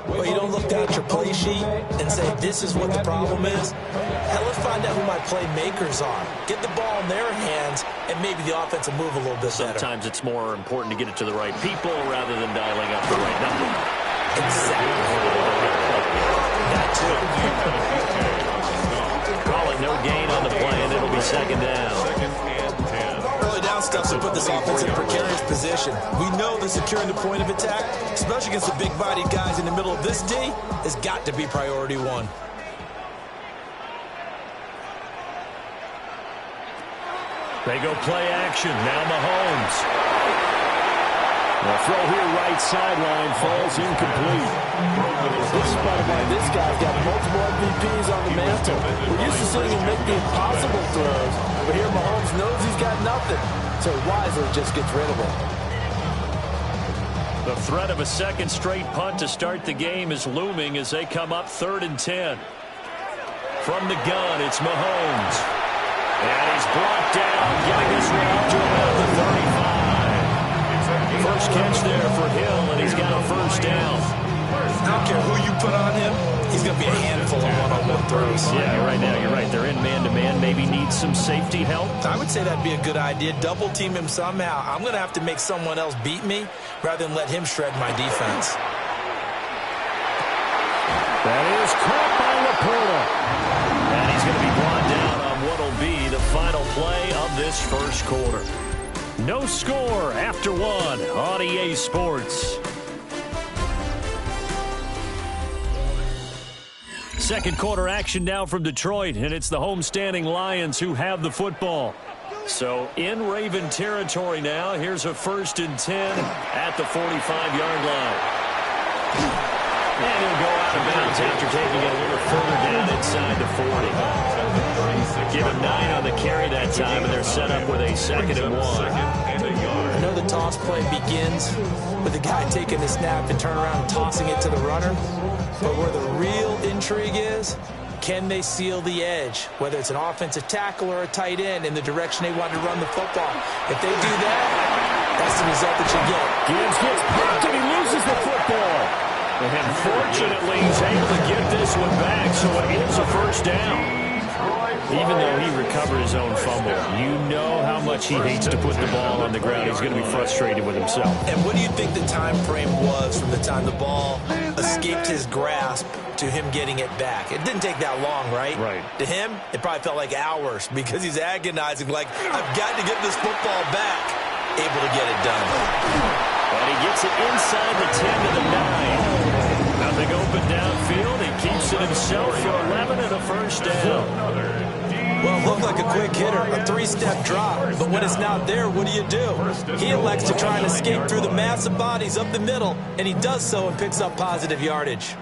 [SPEAKER 2] Well, you don't look down at your play sheet and say, this is what the problem is. Hell, let's find out who my playmakers are. Get the ball in their hands, and maybe the offense will move a little bit better.
[SPEAKER 1] Sometimes it's more important to get it to the right people rather than dialing up the right number.
[SPEAKER 2] Exactly. That too.
[SPEAKER 1] Call it no gain on the play, and it'll be second down.
[SPEAKER 2] Early down stuff to put this offense in a precarious position. We know that securing the point of attack, especially against the big-bodied guys in the middle of this D, has got to be priority 1.
[SPEAKER 1] They go play action. Now Mahomes. The throw here right sideline falls incomplete.
[SPEAKER 5] Despite why this guy's got multiple MVPs on the mantle. We're used to seeing him make the impossible throws, but here Mahomes knows he's got nothing, so wisely just gets rid of it.
[SPEAKER 1] The threat of a second straight punt to start the game is looming as they come up 3rd and 10. From the gun, it's Mahomes. And he's brought down, getting this one up to about the 35. First catch there for Hill, and he's got a first down.
[SPEAKER 2] I don't care who you put on him, he's going to be a handful of one-on-one throws.
[SPEAKER 1] Yeah, right now, you're right. They're in man-to-man. Maybe needs some safety help.
[SPEAKER 2] I would say that'd be a good idea. Double team him somehow. I'm going to have to make someone else beat me rather than let him shred my defense.
[SPEAKER 1] That is caught by Laporta. And he's going to be brought down on what will be the final play of this first quarter. No score after 1 on EA Sports. Second quarter action now from Detroit, and it's the homestanding Lions who have the football. So in Raven territory now, here's a 1st and 10 at the 45-yard line. And he'll go out of bounds after taking it a little further down inside the 40. Give him 9 on the carry that time, and they're set up with a 2nd and 1.
[SPEAKER 2] I know the toss play begins with the guy taking the snap and turn around and tossing it to the runner. But where the real intrigue is, can they seal the edge, whether it's an offensive tackle or a tight end, in the direction they want to run the football? If they do that, that's the result that you get.
[SPEAKER 1] Gibbs gets popped and he loses the football. And fortunately, he's able to get this one back, so it is a first down. Even though he recovered his own fumble, you know how much he hates to put the ball on the ground. He's going to be frustrated with himself.
[SPEAKER 2] And what do you think the time frame was from the time the ball escaped his grasp to him getting it back? It didn't take that long, right?
[SPEAKER 1] Right.
[SPEAKER 2] To him, it probably felt like hours because he's agonizing, like, I've got to get this football back. Able to get it done.
[SPEAKER 1] And he gets it inside the 10 to the 9. Nothing open downfield. He keeps it himself for 11 and a first down.
[SPEAKER 2] Well, it looked like a quick hitter, a 3-step drop, but when it's not there, what do? He elects to try and escape through the mass of bodies up the middle, and he does so and picks up positive yardage.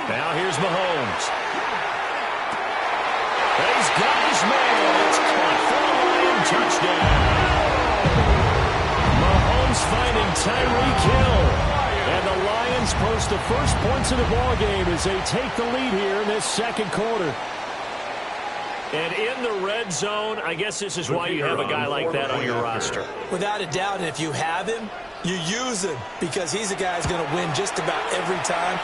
[SPEAKER 1] Now here's Mahomes. And he's got his man. It's caught for a Lion touchdown. Mahomes finding Tyreek Hill. And the Lions post the first points of the ball game as they take the lead here in this second quarter. And in the red zone, I guess this is why you have a guy like that on your roster.
[SPEAKER 2] Without a doubt, and if you have him, you use him because he's a guy who's going to win just about every time.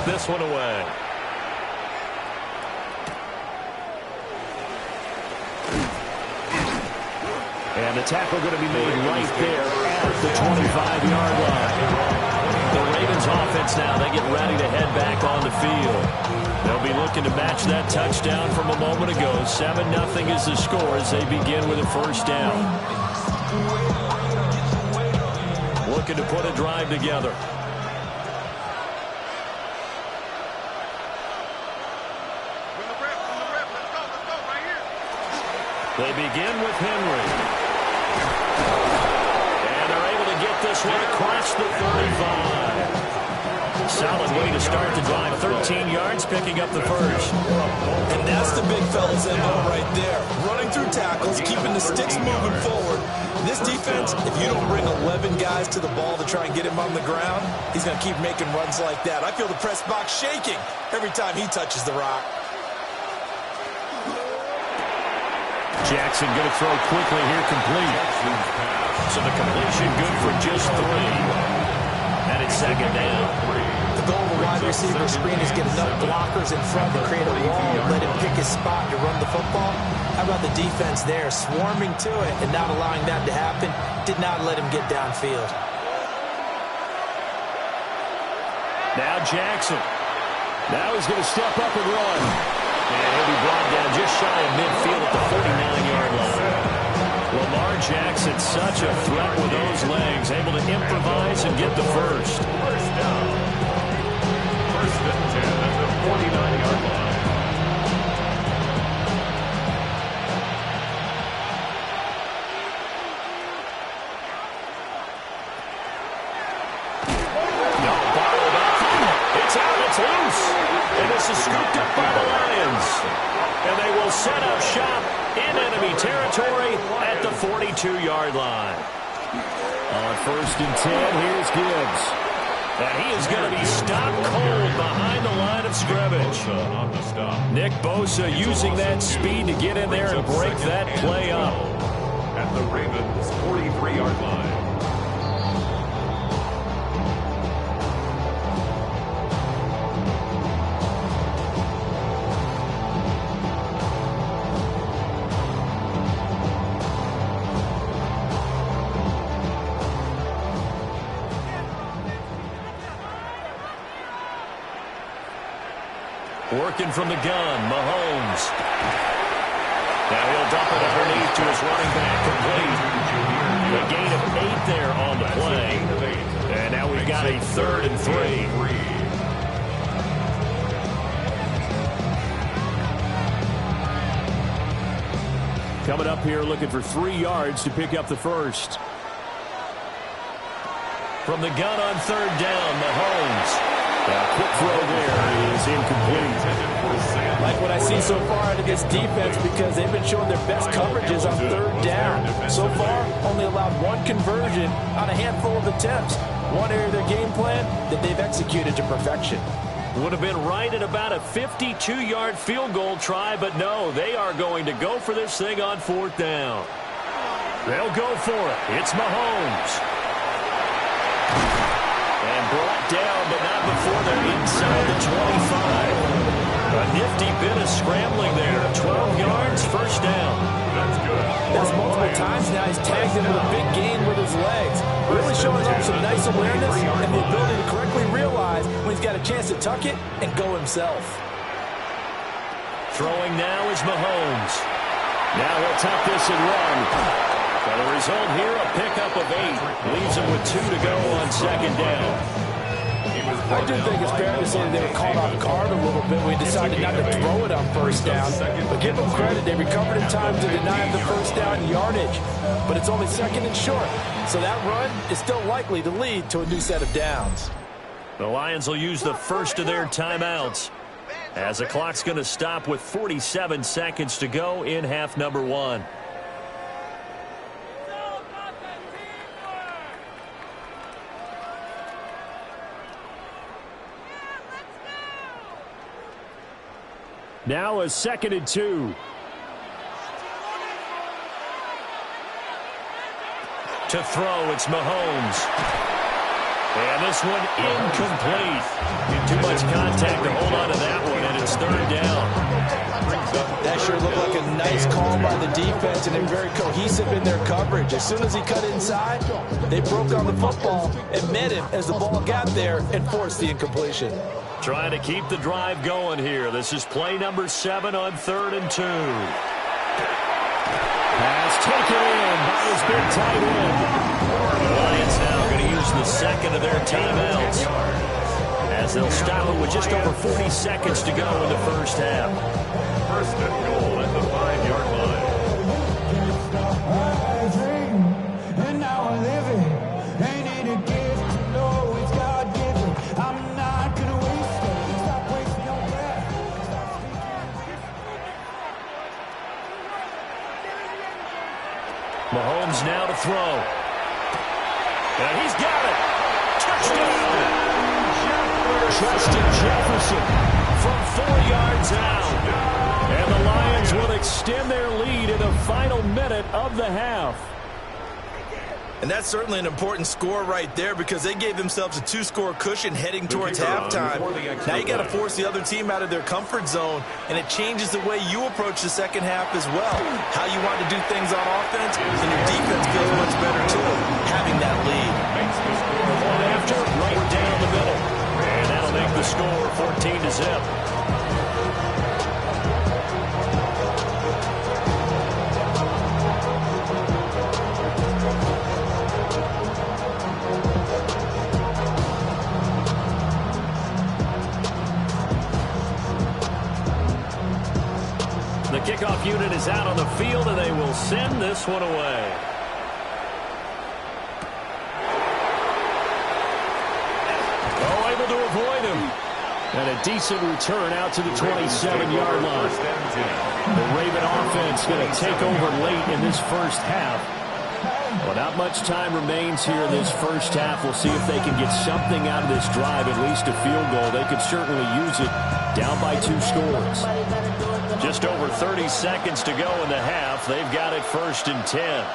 [SPEAKER 1] This one away. And the tackle going to be made right there at the 25-yard line. The Ravens Ravens offense now. They get ready to head back on the field. They'll be looking to match that touchdown from a moment ago. 7-0 is the score as they begin with a first down. Looking to put a drive together. They begin with Henry. And they're able to get this one across the 35. Solid way to start the drive. 13 yards, picking up the first.
[SPEAKER 2] And that's the big fella's MO right there. Running through tackles, keeping the sticks moving forward. This defense, if you don't bring 11 guys to the ball to try and get him on the ground, he's going to keep making runs like that. I feel the press box shaking every time he touches the rock.
[SPEAKER 1] Jackson going to throw quickly here, complete. So the completion good for just 3. And it's second down.
[SPEAKER 2] The goal of a wide receiver screen is get enough blockers in front to create a wall and let him pick his spot to run the football. How about the defense there, swarming to it and not allowing that to happen? Did not let him get downfield.
[SPEAKER 1] Now Jackson. Now he's going to step up and run. And he'll be brought down just shy of midfield at the 49-yard line. Lamar Jackson, such a threat with those legs, able to improvise and get the first.
[SPEAKER 3] First down. First and 10 at the 49-yard line.
[SPEAKER 1] No, bottled up. It's out, it's loose. And this is scooped up by the Lions. And they will set up shop in enemy territory at the 42-yard line. On first and 10, here's Gibbs. And he is going to be stopped cold behind the line of scrimmage.
[SPEAKER 3] On the stop.
[SPEAKER 1] Nick Bosa using that speed to get in there and break that play up.
[SPEAKER 3] At the Ravens' 43-yard line.
[SPEAKER 1] Working from the gun, Mahomes. Now he'll dump it underneath to his running back, complete. A gain of 8 there on the play. And now we've got a 3rd and 3. Coming up here looking for 3 yards to pick up the first. From the gun on 3rd down, Mahomes. Quick throw there is incomplete.
[SPEAKER 5] Like what I see so far out of this defense because they've been showing their best coverages on 3rd down. So far, only allowed 1 conversion on a handful of attempts. One area of their game plan that they've executed to perfection.
[SPEAKER 1] Would have been right at about a 52-yard field goal try, but no, they are going to go for this thing on 4th down. They'll go for it. It's Mahomes. And brought down, but not before they're inside the 25. A nifty bit of scrambling there. 12 yards, first down.
[SPEAKER 3] That's good.
[SPEAKER 5] That's multiple times now. He's tagged him with a big gain with his legs. Really showing off some nice awareness and the ability to correctly realize when he's got a chance to tuck it and go himself.
[SPEAKER 1] Throwing now is Mahomes. Now he'll tuck this and run. For the result here, a pickup of 8. Leaves him with 2 to go on 2nd down.
[SPEAKER 5] I do think it's fair to say that they were caught off guard a little bit when we decided not to throw it on 1st down. But give them credit, they recovered in time to deny the 1st down yardage. But it's only 2nd and short, so that run is still likely to lead to a new set of downs.
[SPEAKER 1] The Lions will use the first of their timeouts as the clock's going to stop with 47 seconds to go in half number 1. Now a 2nd and 2. To throw, it's Mahomes. And this one incomplete. Too much contact to hold on to that one, and it's third down.
[SPEAKER 5] That sure looked like a nice call by the defense, and they're very cohesive in their coverage. As soon as he cut inside, they broke on the football and met him as the ball got there and forced the incompletion.
[SPEAKER 1] Trying to keep the drive going here. This is play number 7 on 3rd and 2. Pass taken in by his big tight end. The Lions now going to use the second of their timeouts as they'll stop it with just over 40 seconds to go in the first half.
[SPEAKER 3] First and goal at the 5-yard line.
[SPEAKER 6] And now I live it. Ain't it a gift? No, it's God-given. I'm not gonna waste it. Stop wasting your breath.
[SPEAKER 1] Mahomes now to throw. And he's got it. Touchdown. Justin Jefferson from 4 yards out. And the Lions will extend their lead in the final minute of the half.
[SPEAKER 2] And that's certainly an important score right there because they gave themselves a 2-score cushion heading towards halftime. Now you got to force the other team out of their comfort zone, and it changes the way you approach the second half as well. How you want to do things on offense, and your defense feels much better too, having that lead.
[SPEAKER 1] One after, right down the middle. And that'll make the score 14-0. The kickoff unit is out on the field, and they will send this one away. Oh, able to avoid him. And a decent return out to the 27-yard line. The Raven offense going to take over late in this first half. Well, not much time remains here in this first half. We'll see if they can get something out of this drive, at least a field goal. They could certainly use it down by 2 scores. Just over 30 seconds to go in the half. They've got it 1st and 10.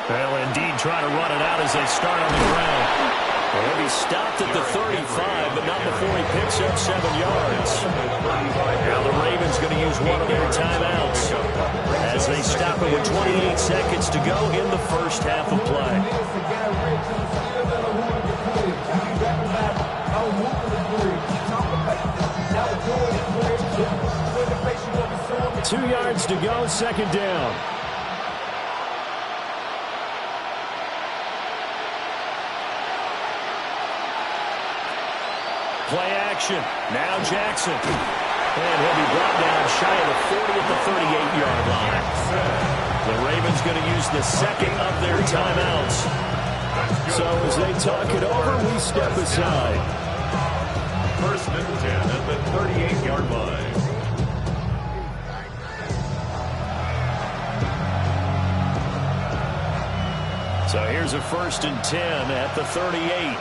[SPEAKER 1] Well, indeed, trying to run it out as they start on the ground. Well, he'll be stopped at the 35, but not before he picks up 7 yards. Now the Ravens going to use one of their timeouts as they stop it with 28 seconds to go in the first half of play. 2 yards to go, 2nd down. Play action. Now Jackson. And he'll be brought down shy of the 40 at the 38-yard line. The Ravens going to use the second of their timeouts. So as they talk it over, we step aside.
[SPEAKER 3] 1st and 10 at the 38-yard line.
[SPEAKER 1] So here's a 1st and 10 at the 38.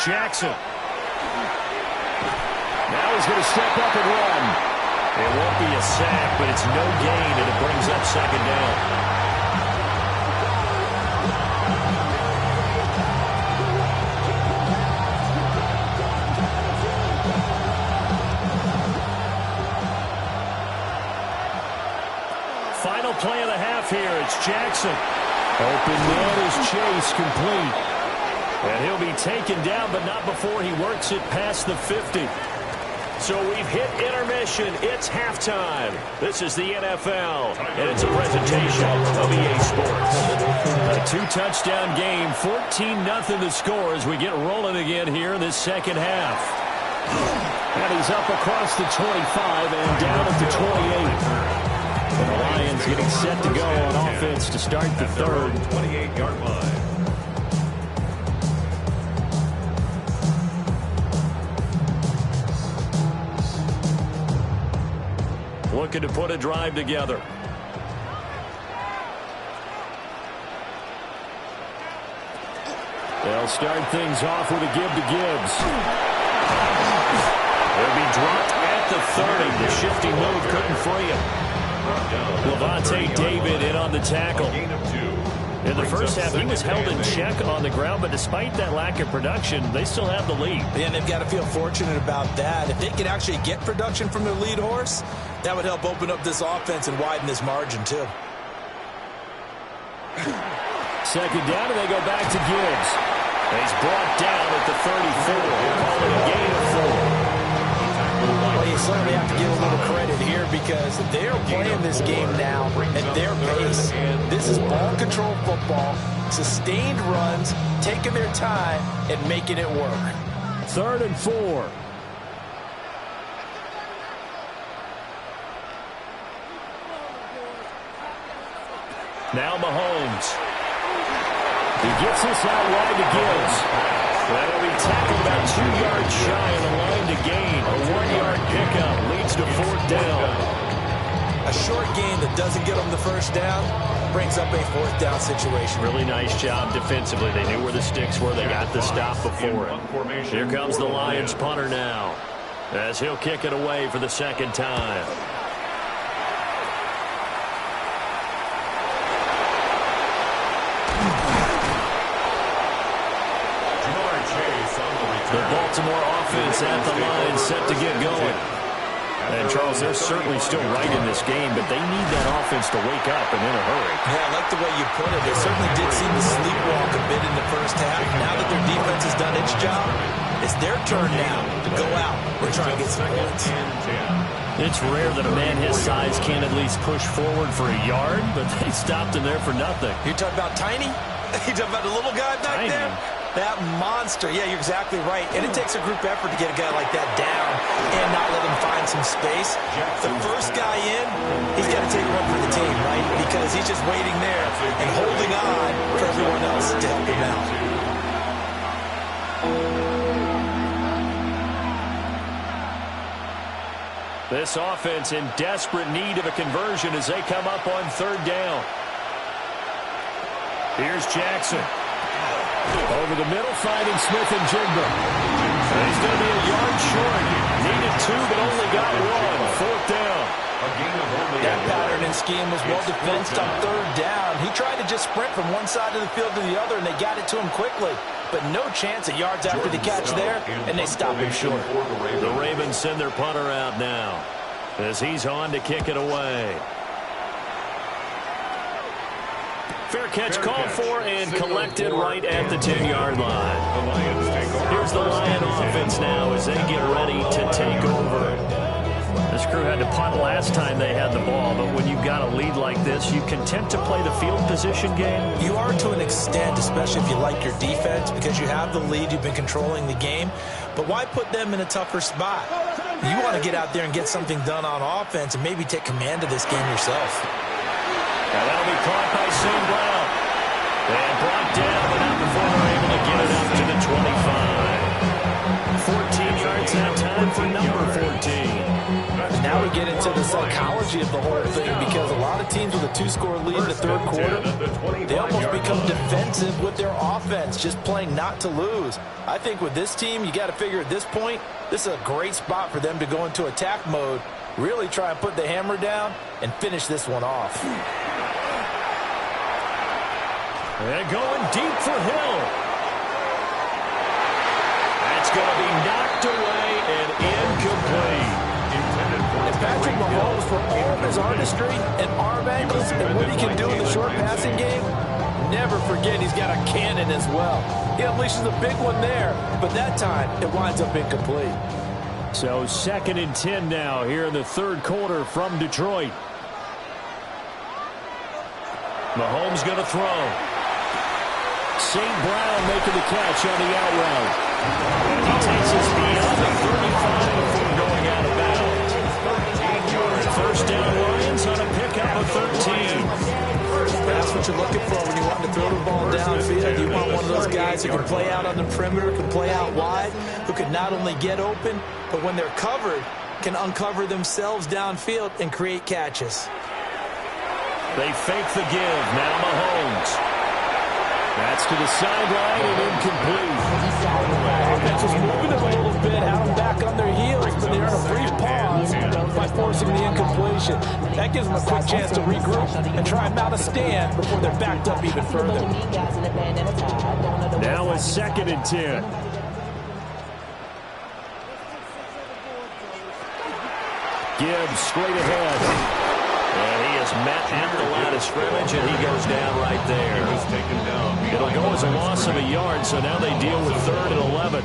[SPEAKER 1] Jackson. Now he's going to step up and run. It won't be a sack, but it's no gain, and it brings up 2nd down. Final play of the half here. It's Jackson. Open man is Chase, complete. And he'll be taken down, but not before he works it past the 50. So we've hit intermission. It's halftime. This is the NFL, and it's a presentation of EA Sports. A 2-touchdown game, 14-0 the score as we get rolling again here in this second half. And he's up across the 25 and down at the 28. And the Lions getting set to go on offense to start the third.
[SPEAKER 3] 28-yard line.
[SPEAKER 1] Looking to put a drive together. They'll start things off with a give to Gibbs. He'll be dropped at at the 30. The shifty move couldn't free him. Levante David in on the tackle. In the first half, he was held in check on the ground, but despite that lack of production, they still have the lead.
[SPEAKER 2] And they've got to feel fortunate about that. If they could actually get production from their lead horse, that would help open up this offense and widen this margin, too.
[SPEAKER 1] Second down, and they go back to Gibbs. He's brought down at the 34. We'll call it a gain of 4.
[SPEAKER 2] Well, you certainly have to give a little credit here because they're playing this game now at their pace. This is ball control football, sustained runs, taking their time and making it work.
[SPEAKER 1] 3rd and 4. Now Mahomes. He gets this out wide to Gibbs. That'll be tackled about 2 yards shy of the line to gain. A 1-yard pickup leads to 4th down.
[SPEAKER 2] A short gain that doesn't get them the first down brings up a 4th down situation.
[SPEAKER 1] Really nice job defensively. They knew where the sticks were. They got the stop before it. Here comes the Lions punter now as he'll kick it away for the 2nd time. The Baltimore offense at the line set to get going. And, Charles, they're certainly still right in this game, but they need that offense to wake up and in a hurry.
[SPEAKER 2] Yeah, I like the way you put it. They certainly did seem to sleepwalk a bit in the first half. Now that their defense has done its job, it's their turn now to go out and try and get some points.
[SPEAKER 1] It's rare that a man his size can't at least push forward for a yard, but they stopped him there for nothing.
[SPEAKER 2] You're talking about Tiny? You're talking about the little guy back there? That monster. Yeah, you're exactly right. And it takes a group effort to get a guy like that down and not let him find some space. The first guy in, he's got to take one for the team, right? Because he's just waiting there and holding on for everyone else to help him out.
[SPEAKER 1] This offense in desperate need of a conversion as they come up on 3rd down. Here's Jackson. Over the middle, finding Smith and Jigba. He's going to be a yard short. Needed 2, but only got 1. 4th down.
[SPEAKER 2] That pattern and scheme was well defensed on 3rd down. He tried to just sprint from one side of the field to the other, and they got it to him quickly. But no chance of yards after the catch there, and they stop him short.
[SPEAKER 1] The Ravens send their punter out now as he's on to kick it away. Fair catch called for and collected right at the 10-yard line. Here's the Lion offense now as they get ready to take over. This crew had to punt last time they had the ball, but when you've got a lead like this, you content to play the field position game?
[SPEAKER 2] You are to an extent, especially if you like your defense, because you have the lead, you've been controlling the game. But why put them in a tougher spot? You want to get out there and get something done on offense and maybe take command of this game yourself.
[SPEAKER 1] Now that'll be caught by St. Brown. And brought down, but not before they're able to get it up to the 25. 14 yards that time for number 14.
[SPEAKER 5] Now we get into the psychology of the whole thing because a lot of teams with a 2-score lead in the 3rd quarter, they almost become defensive with their offense, just playing not to lose. I think with this team, you got to figure at this point, this is a great spot for them to go into attack mode, really try and put the hammer down and finish this one off.
[SPEAKER 1] And going deep for Hill. That's going to be knocked away and incomplete.
[SPEAKER 5] And Patrick Mahomes, for all of his artistry and arm angles and what he can do in the short passing game, never forget he's got a cannon as well. He unleashes a big one there, but that time it winds up incomplete.
[SPEAKER 1] So 2nd and 10 now here in the 3rd quarter from Detroit. Mahomes going to throw. St. Brown making the catch on the out route. And he takes us beyond the 35 before going out of bounds. 1st down Lions on a pickup of 13.
[SPEAKER 2] That's what you're looking for when you want to throw the ball downfield. You want one of those guys who can play out on the perimeter, can play out wide, who can not only get open, but when they're covered, can uncover themselves downfield and create catches.
[SPEAKER 1] They fake the give. Now Mahomes. That's to the sideline and incomplete.
[SPEAKER 5] Offense was moving them a little bit, had them back on their heels, but they're in a brief pause. situation. That gives them a quick chance to regroup and try and mount a stand before they're backed up even further.
[SPEAKER 1] Now a 2nd and 10. Gibbs straight ahead. And he is met at the line of scrimmage, and he goes down right there. It'll go as a loss of a yard, so now they deal with 3rd and 11.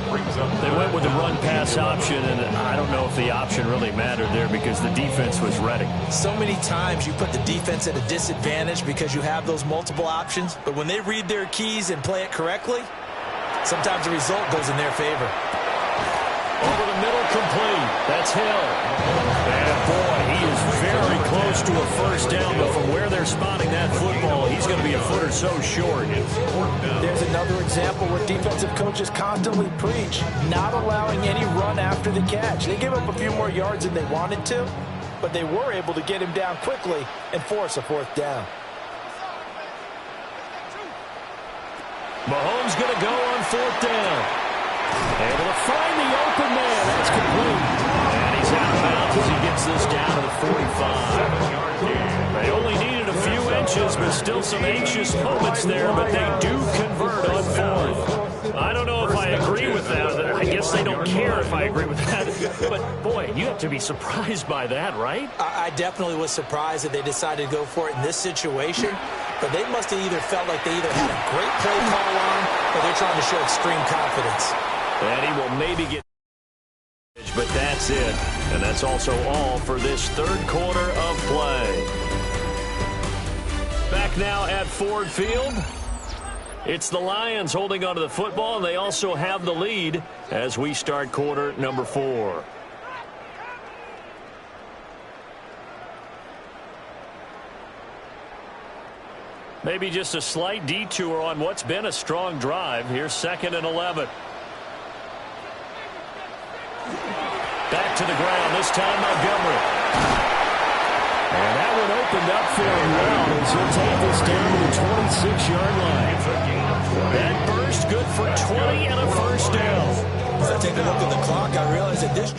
[SPEAKER 1] They went with the run-pass option, and I don't know if the option really mattered there because the defense was ready.
[SPEAKER 2] So many times you put the defense at a disadvantage because you have those multiple options, but when they read their keys and play it correctly, sometimes the result goes in their favor.
[SPEAKER 1] Over the middle, complete. That's Hill. And boy, he is very close to a first down, but from where they're spotting that football, he's going to be a foot or so short.
[SPEAKER 5] There's another example where defensive coaches constantly preach not allowing any run after the catch. They gave up a few more yards than they wanted to, but they were able to get him down quickly and force a 4th down.
[SPEAKER 1] Mahomes going to go on 4th down. Able to find the open man. That's complete. And he's out of bounds as he gets this down to the 45. They only needed a few inches, but still some anxious moments there, but they do convert on 4th. I don't know if I agree with that. I guess they don't care if I agree with that. But, boy, you have to be surprised by that, right?
[SPEAKER 2] I definitely was surprised that they decided to go for it in this situation, but they must have either felt like they either had a great play call on or they're trying to show extreme confidence.
[SPEAKER 1] And he will maybe get, but that's it. And that's also all for this 3rd quarter of play. Back now at Ford Field. It's the Lions holding onto the football, and they also have the lead as we start quarter number 4. Maybe just a slight detour on what's been a strong drive. Here's 2nd and 11. Back to the ground, this time Montgomery. And that one opened up for him well as he'll take this down to the 26-yard line. That burst good for 20 and a first down.
[SPEAKER 2] As I take a look at the clock, I realize that this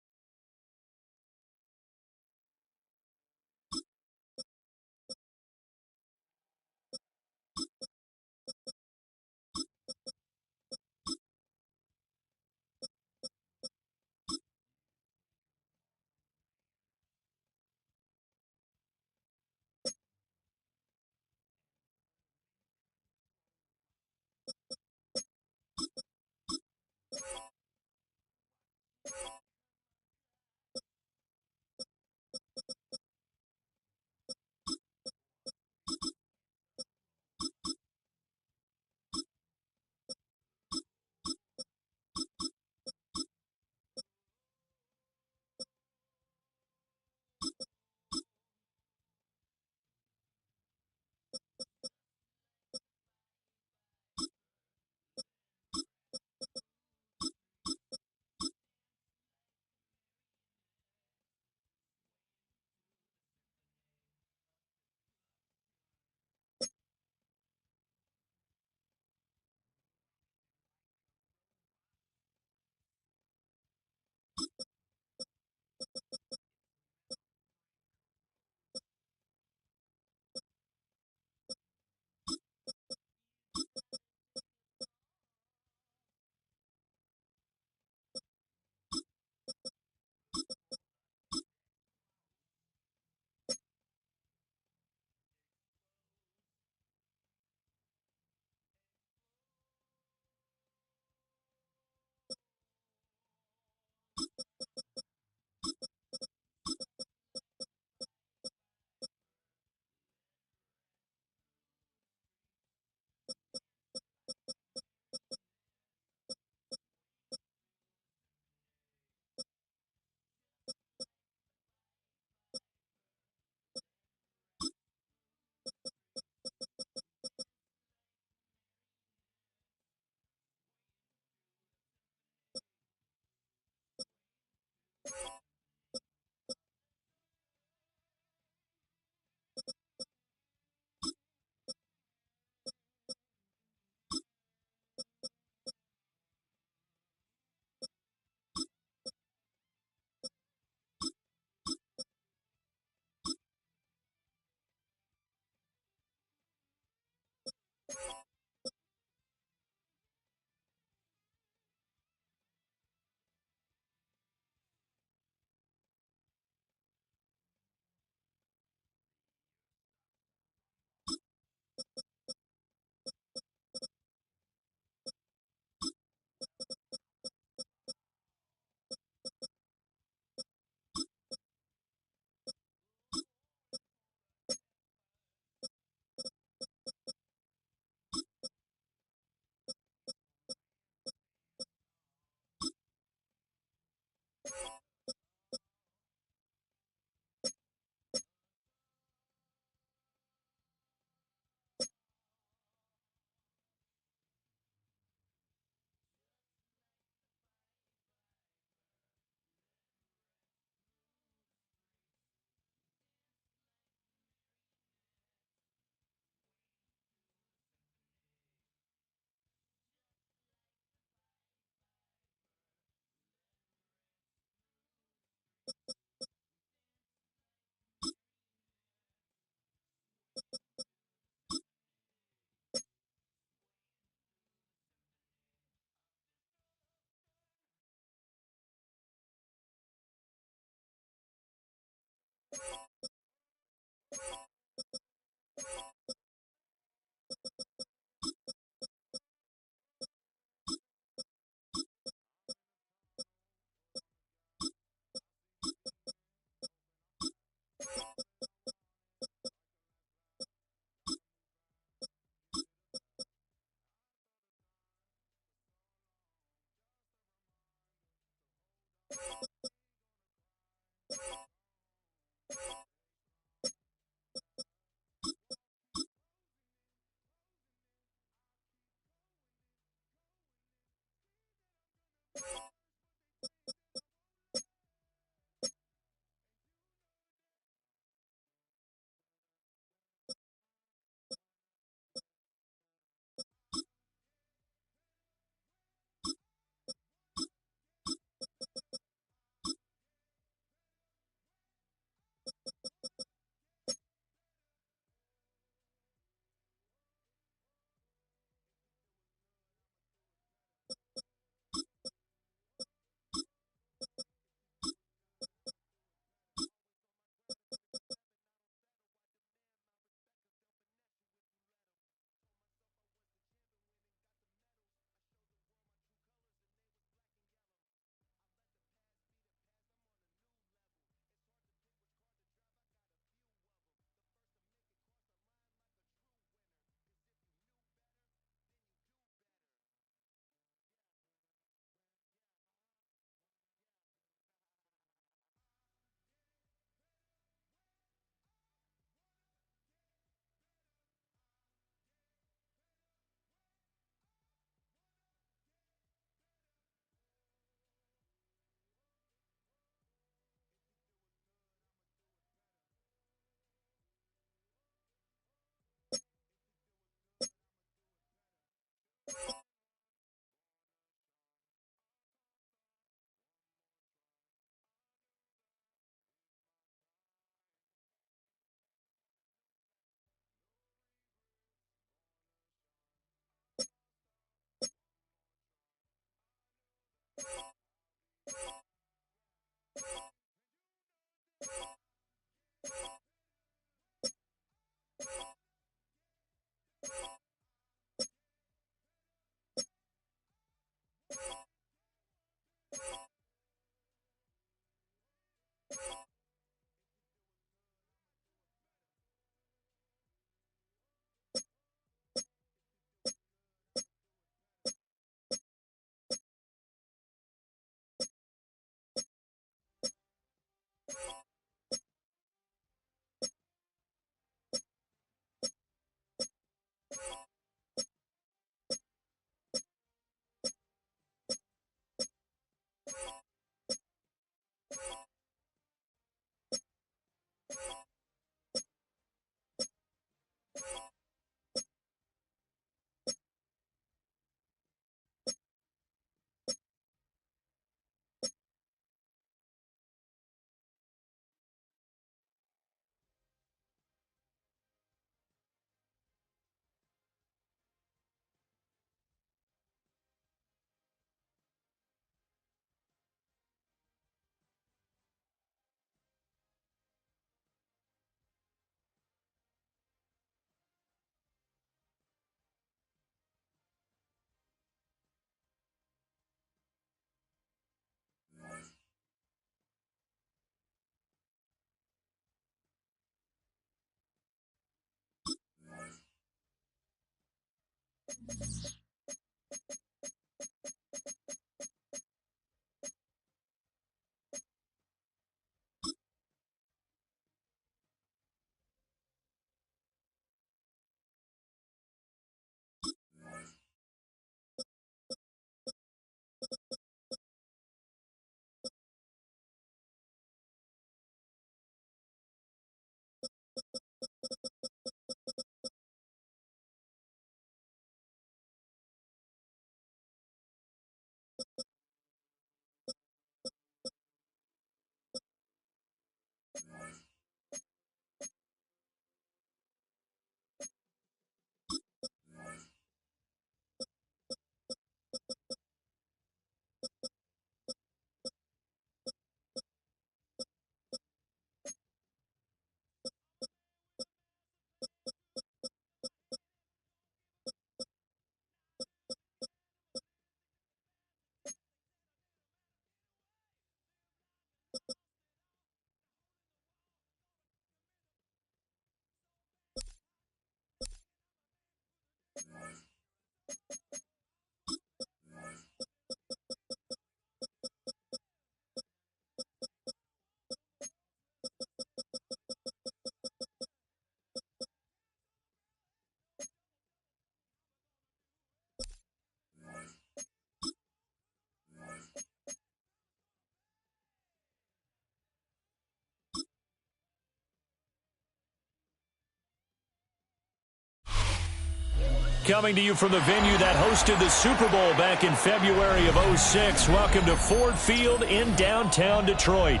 [SPEAKER 1] Coming to you from the venue that hosted the Super Bowl back in February of '06. Welcome to Ford Field in downtown Detroit.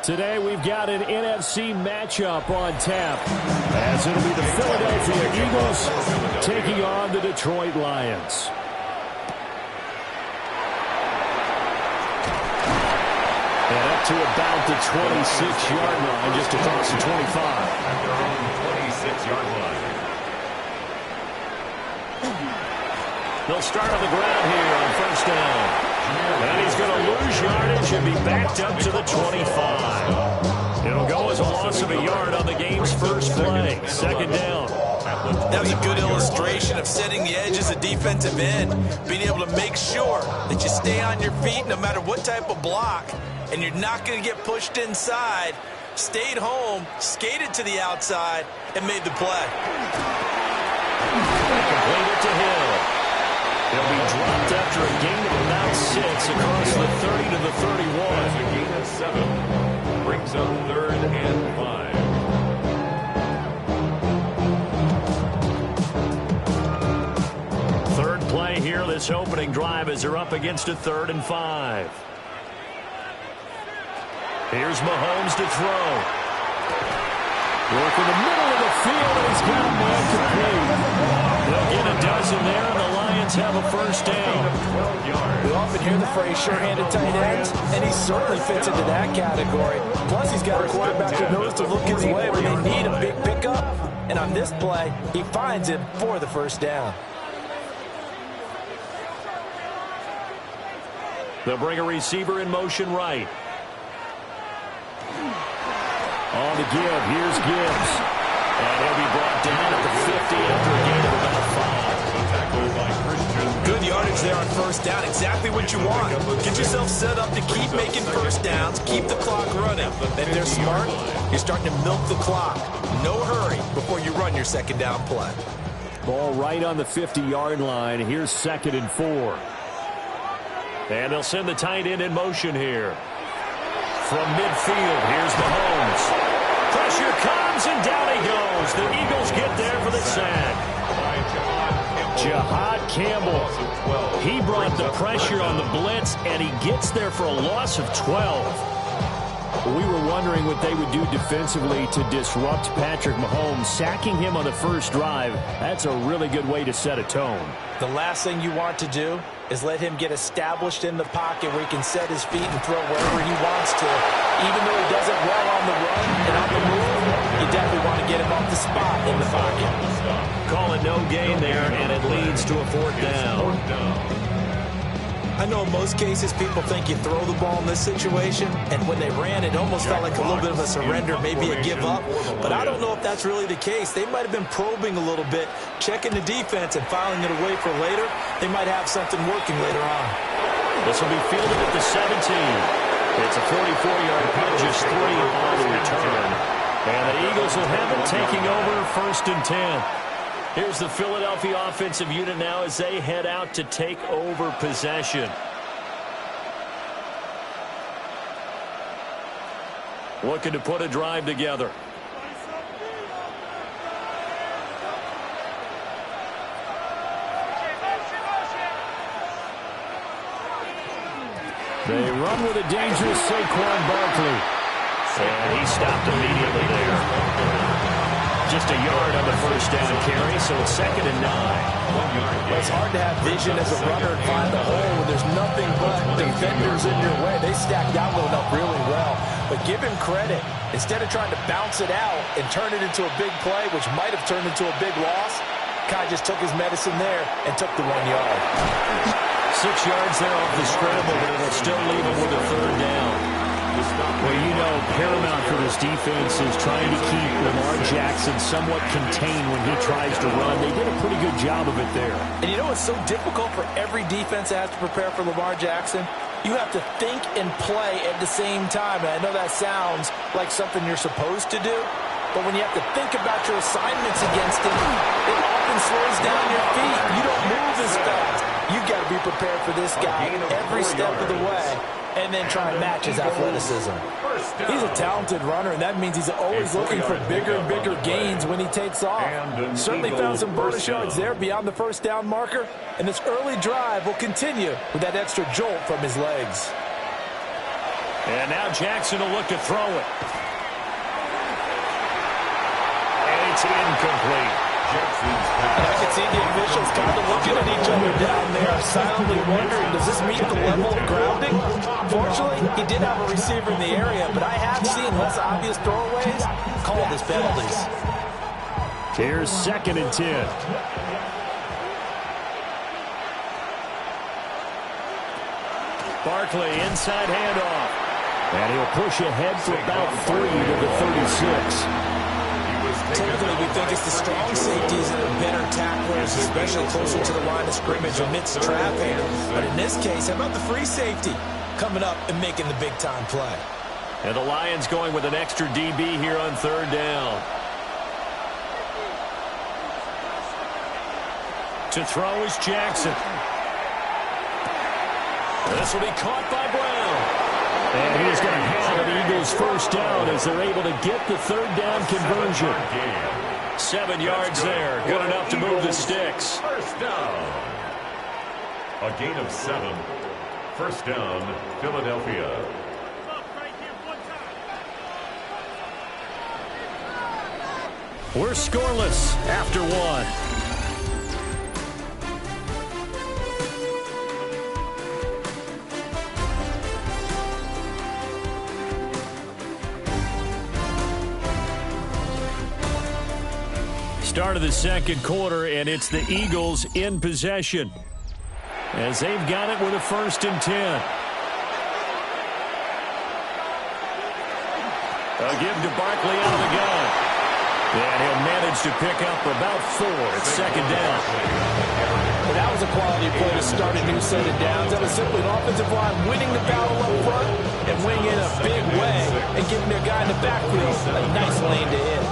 [SPEAKER 1] Today we've got an NFC matchup on tap, as it'll be the Philadelphia Eagles taking on the Detroit Lions. And up to about the 26-yard line, just across the 25.
[SPEAKER 3] At their own 26-yard line.
[SPEAKER 1] They'll start on the ground here on first down. And he's going to lose yardage and be backed up to the 25. It'll go as a loss of a yard on the game's first play. Second down.
[SPEAKER 2] That was a good illustration of setting the edge as a defensive end, being able to make sure that you stay on your feet no matter what type of block, and you're not going to get pushed inside. Stayed home, skated to the outside, and made the play.
[SPEAKER 1] Completed to Hill. He'll be dropped after a gain of about 6 across the 30 to the 31.
[SPEAKER 3] That's a gain of 7. Brings up 3rd and 5.
[SPEAKER 1] Third play here, this opening drive, as they're up against a 3rd and 5. Here's Mahomes to throw. Work in the middle of the field, and he's got a man complete. They'll get a dozen there, and the Lions have a first down.
[SPEAKER 3] 12 yards.
[SPEAKER 5] We often hear the phrase sure-handed tight ends, and he certainly fits into that category. Plus, he's got a quarterback who knows to look his way when they need a big pickup. And on this play, he finds him for the first down.
[SPEAKER 1] They'll bring a receiver in motion right. On the give, here's Gibbs. And he'll be brought down at the 50 after a gain of about 5.
[SPEAKER 3] Tackled by Christian.
[SPEAKER 2] Good yardage there on first down. Exactly what you want. Get yourself set up to keep making first downs, keep the clock running. If they're smart, you're starting to milk the clock. No hurry before you run your second down play.
[SPEAKER 1] Ball right on the 50-yard line. Here's 2nd and 4. And they'll send the tight end in motion here. From midfield, here's Mahomes. Pressure comes, and down he goes. The Eagles get there for the sack. Jahad Campbell. He brought the pressure on the blitz, and he gets there for a loss of 12. We were wondering what they would do defensively to disrupt Patrick Mahomes. Sacking him on the first drive, that's a really good way to set a tone.
[SPEAKER 2] The last thing you want to do is let him get established in the pocket where he can set his feet and throw wherever he wants to. Even though he does it well on the run and on the move, you definitely want to get him off the spot in the pocket.
[SPEAKER 1] Call it no gain there, and it leads to a 4th down.
[SPEAKER 2] I know in most cases people think you throw the ball in this situation, and when they ran, it almost felt like a little bit of a surrender, maybe a give up. But I don't know if that's really the case. They might have been probing a little bit, checking the defense and filing it away for later. They might have something working later on.
[SPEAKER 1] This will be fielded at the 17. It's a 44-yard pitch, just 3 on the return. And the Eagles will have it taking over 1st and 10. Here's the Philadelphia offensive unit now as they head out to take over possession. Looking to put a drive together. They run with a dangerous Saquon Barkley. And he stopped immediately there. Just a yard on the first down carry, so it's 2nd and 9.
[SPEAKER 5] Well, it's hard to have vision as a runner and find the hole when there's nothing but defenders in your way. They stacked out up really well. But give him credit. Instead of trying to bounce it out and turn it into a big play, which might have turned into a big loss, Kai just took his medicine there and took the 1 yard.
[SPEAKER 1] 6 yards there off the scramble, but it'll still leave him with a 3rd down. Well, you know, paramount for this defense is trying to keep Lamar Jackson somewhat contained when he tries to run. They did a pretty good job of it there.
[SPEAKER 5] And you know what's so difficult for every defense that has to prepare for Lamar Jackson? You have to think and play at the same time. And I know that sounds like something you're supposed to do, but when you have to think about your assignments against him, it often slows down your feet. You don't move as fast. You've got to be prepared for this guy every step of the way, and then try and match his athleticism. He's a talented runner, and that means he's always looking for bigger and bigger gains when he takes off. Certainly found some bonus yards there beyond the 1st down marker, and this early drive will continue with that extra jolt from his legs.
[SPEAKER 1] And now Jackson will look to throw it. And it's incomplete.
[SPEAKER 5] And I can see the officials kind of looking at each other down there, silently wondering, does this meet the level of grounding? Fortunately, he did have a receiver in the area, but I have seen less obvious throwaways called as penalties.
[SPEAKER 1] Here's 2nd and 10. Barkley, inside handoff. And he'll push ahead for about 3 to the 36.
[SPEAKER 2] Typically, we think it's the strong safeties that are better tacklers, especially closer to the line of scrimmage amidst traffic. But in this case, how about the free safety coming up and making the big-time play?
[SPEAKER 1] And the Lions going with an extra DB here on 3rd down. To throw is Jackson. This will be caught by Brown. And he's going to have an Eagles 1st down as they're able to get the 3rd down conversion. 7 yards there. Good enough to move the sticks.
[SPEAKER 3] 1st down. A gain of 7. 1st down, Philadelphia.
[SPEAKER 1] We're scoreless after 1. Start of the 2nd quarter, and it's the Eagles in possession as they've got it with a 1st and 10. A give to Barkley out of the gun. And he'll manage to pick up about 4 at 2nd down.
[SPEAKER 5] Well, that was a quality play to start a new set of downs. That was simply an offensive line winning the battle up front and winning in a big way and giving their guy in the backfield a nice lane to hit.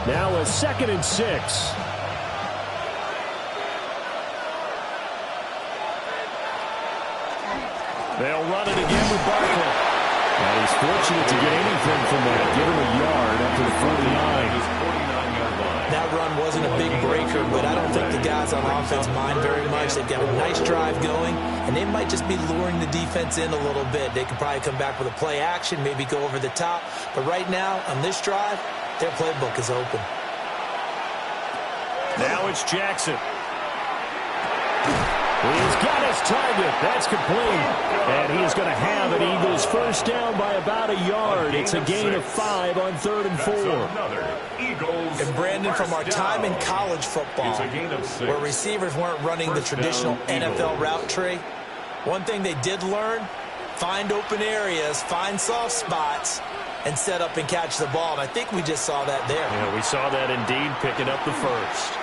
[SPEAKER 1] Now a 2nd and 6. They'll run it again with Barkley. And he's fortunate to get anything from that. Give him a yard up to the 49.
[SPEAKER 2] That run wasn't a big breaker, but I don't think the guys on offense mind very much. They've got a nice drive going, and they might just be luring the defense in a little bit. They could probably come back with a play action, maybe go over the top. But right now, on this drive, their playbook is open.
[SPEAKER 1] Now it's Jackson. He's got his target. That's complete. And he's going to have an Eagles 1st first down by about a yard. It's a gain of 5 on 3rd and 4.
[SPEAKER 2] And Brandon, from our time in college football, where receivers weren't running the traditional NFL route tree, one thing they did learn, find open areas, find soft spots, and set up and catch the ball. And I think we just saw that there.
[SPEAKER 1] Yeah, we saw that indeed, picking up the first.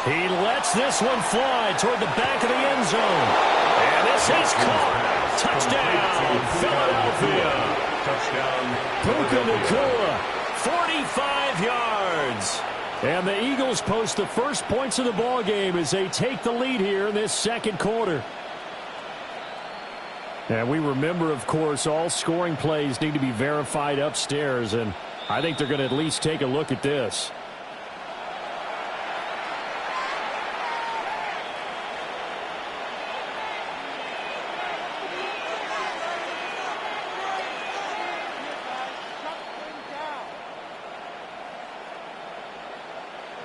[SPEAKER 1] He lets this one fly toward the back of the end zone. And this is caught. Touchdown, Philadelphia. Puka Nacua, 45 yards. And the Eagles post the first points of the ball game as they take the lead here in this second quarter. And we remember, of course, all scoring plays need to be verified upstairs, and I think they're going to at least take a look at this.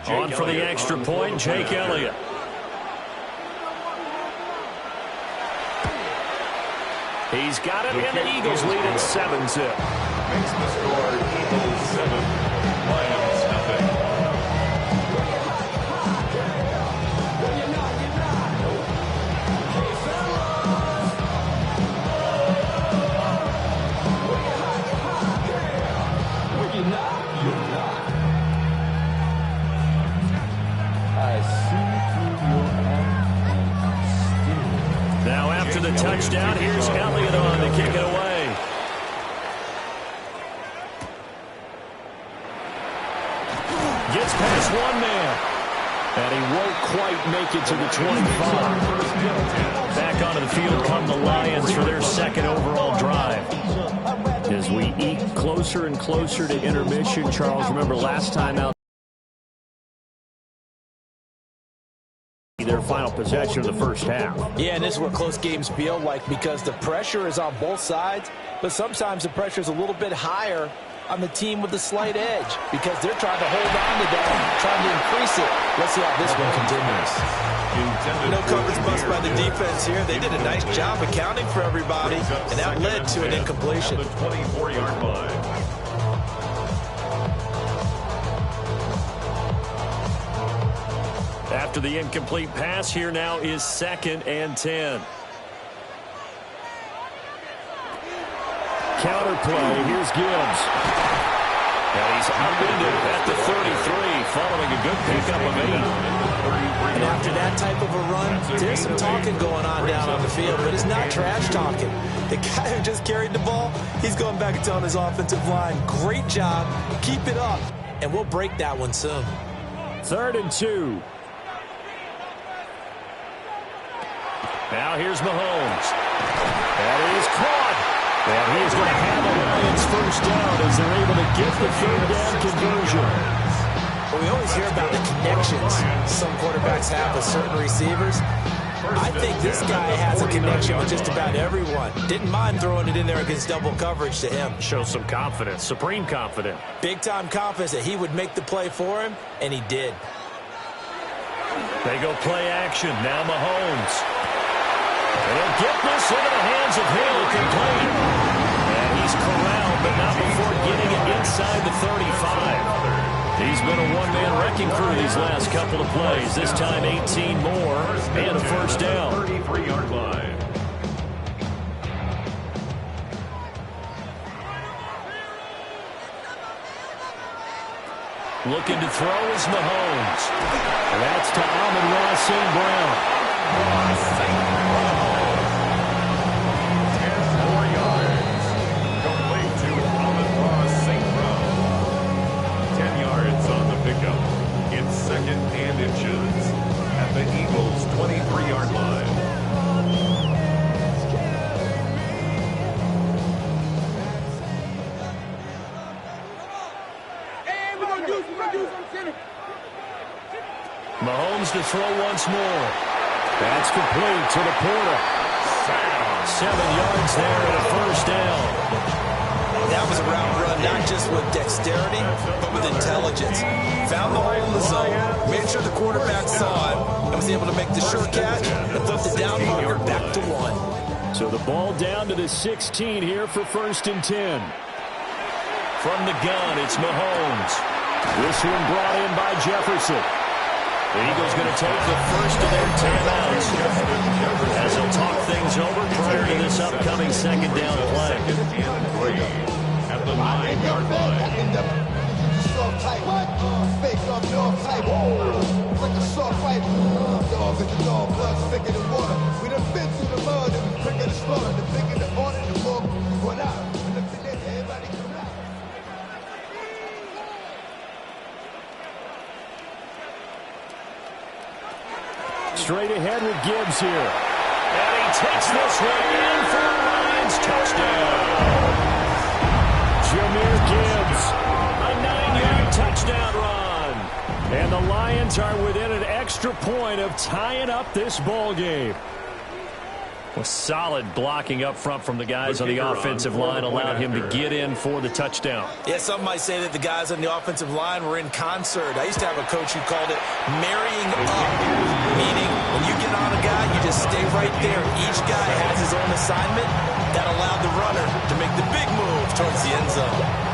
[SPEAKER 1] On for the extra point, Jake Elliott. He's got it, and the Eagles lead at 7-zip.
[SPEAKER 3] Makes the score Eagles 7, Lions nothing.
[SPEAKER 1] Now after the touchdown, here's Elliott on to kick it away. Gets past one man. And he won't quite make it to the 25. Back onto the field come the Lions for their second overall drive. As we eke closer and closer to intermission, Charles, remember last time out, their final possession of the first half.
[SPEAKER 5] Yeah, and this is what close games feel like because the pressure is on both sides, but sometimes the pressure is a little bit higher on the team with the slight edge because they're trying to hold on to that, trying to increase it. Let's see how this one continues.
[SPEAKER 2] No coverage bust by the defense here. They did a nice job accounting for everybody, and that led to an incompletion.
[SPEAKER 3] The 24-yard line.
[SPEAKER 1] After the incomplete pass, here now is 2nd and 10. Counter play. Here's Gibbs. And he's upended at the 33, following a good pickup of 8.
[SPEAKER 2] And after that type of a run, there's some talking going on down on the field, but it's not trash talking. The guy who just carried the ball, he's going back and telling his offensive line, great job, keep it up, and we'll break that one soon.
[SPEAKER 1] 3rd and 2. Now here's Mahomes. That is caught. And he is going to have a Lions first down as they're able to get the 3rd down conversion.
[SPEAKER 2] Well, we always hear about the connections some quarterbacks have with certain receivers. I think this guy has a connection with just about everyone. Didn't mind throwing it in there against double coverage to him.
[SPEAKER 1] Shows some confidence, supreme confidence.
[SPEAKER 2] Big-time confidence that he would make the play for him, and he did.
[SPEAKER 1] They go play action. Now Mahomes. And he'll get this into the hands of Hill, complete. And he's corralled, but not before getting it inside the 35. He's been a one-man wrecking crew these last couple of plays. This time 18 more and a first down.
[SPEAKER 3] 33-yard line.
[SPEAKER 1] Looking to throw is Mahomes. And that's to Amon-Ra St. Brown.
[SPEAKER 3] 10 more yards. Complete to Amon-Ra St. Brown. 10 yards on the pickup. It's 2nd and inches at the Eagles' 23-yard line.
[SPEAKER 1] Mahomes to throw once more. That's complete to the Porter. 7 yards there and a first down.
[SPEAKER 2] That was a route run, not just with dexterity, but with intelligence. Found the hole in the zone, made sure the quarterback saw it, and was able to make the sure catch and flip the down marker back to 1.
[SPEAKER 1] So the ball down to the 16 here for 1st and 10. From the gun, it's Mahomes. This one brought in by Jefferson. The Eagles going to take the first of their timeouts as they'll talk things over prior to this upcoming 2nd down play.
[SPEAKER 3] At the 9-yard line.
[SPEAKER 7] Soft type, fake up north type, like a soft fight. Dog at the dog, blood thicker than water. We done been through the mud and we quicker to slaughter. The bigger the order, the more run out. And the minute everybody come out.
[SPEAKER 1] Straight ahead with Gibbs here. And he takes this one in for the Lions touchdown. Jahmyr Gibbs, a 9-yard touchdown run. And the Lions are within an extra point of tying up this ball game. Well, solid blocking up front from the guys on the offensive line allowed him to get in for the touchdown.
[SPEAKER 2] Yeah, some might say that the guys on the offensive line were in concert. I used to have a coach who called it marrying up, meaning when you get on a guy, you just stay right there. Each guy has his own assignment that allowed the runner to make the big move towards the end zone.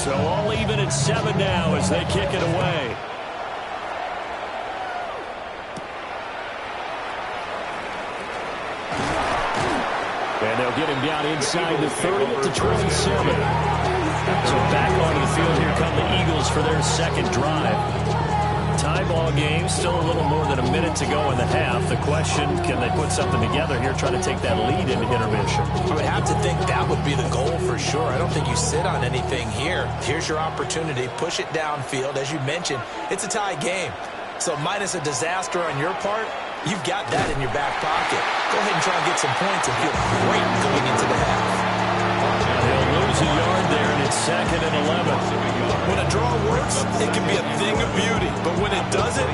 [SPEAKER 1] So all even at 7 now as they kick it away. And they'll get him down inside the 30 to 27. So back onto the field here come the Eagles for their 2nd drive. Tie ball game, still a little more than a minute to go in the half. The question, can they put something together here, try to take that lead into intermission?
[SPEAKER 2] I would have to think that would be the goal for sure. I don't think you sit on anything here. Here's your opportunity. Push it downfield. As you mentioned, it's a tie game. So minus a disaster on your part, you've got that in your back pocket. Go ahead and try and get some points and feel great going into the half.
[SPEAKER 1] They'll lose a yard there, and it's 2nd and 11.
[SPEAKER 2] When a draw works, it can be a thing of beauty. But when it doesn't,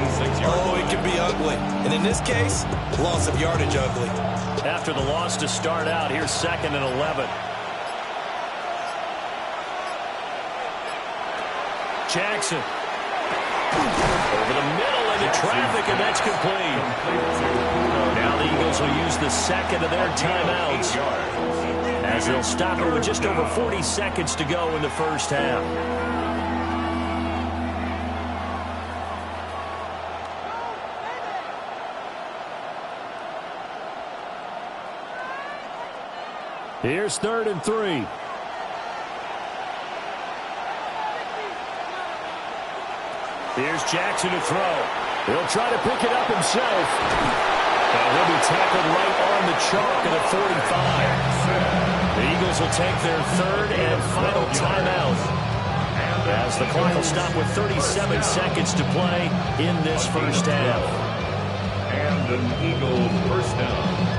[SPEAKER 2] oh, it can be ugly. And in this case, loss of yardage ugly.
[SPEAKER 1] After the loss to start out, here's 2nd and 11. Jackson. Over the middle into traffic, and that's complete. Now the Eagles will use the 2nd of their timeouts as they'll stop it with just over 40 seconds to go in the first half. Here's 3rd and 3. Here's Jackson to throw. He'll try to pick it up himself. And he'll be tackled right on the chalk at the 45. The Eagles will take their 3rd and final timeout as the clock will stop with 37 seconds to play in this first half.
[SPEAKER 3] And an Eagle first down.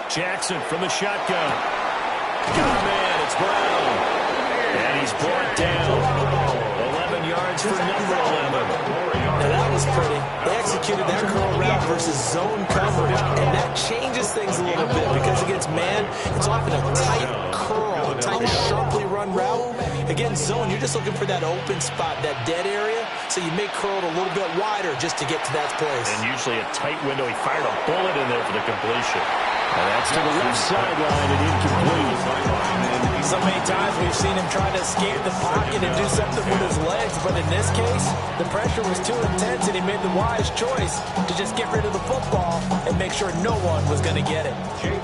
[SPEAKER 1] Jackson from the shotgun. Got a man, it's Brown. And he's brought down. 11 yards for number 11.
[SPEAKER 2] Now that was pretty. They executed that curl route versus zone coverage, and that changes things a little bit because against man, it's often a tight curl, a tight, sharply run route. Against zone, you're just looking for that open spot, that dead area, so you may curl it a little bit wider just to get to that place.
[SPEAKER 1] And usually a tight window. He fired a bullet in there for the completion. And that's to the left sideline and incomplete.
[SPEAKER 2] So many times we've seen him try to escape the pocket and do something with his legs, but in this case, the pressure was too intense and he made the wise choice to just get rid of the football and make sure no one was going to get it.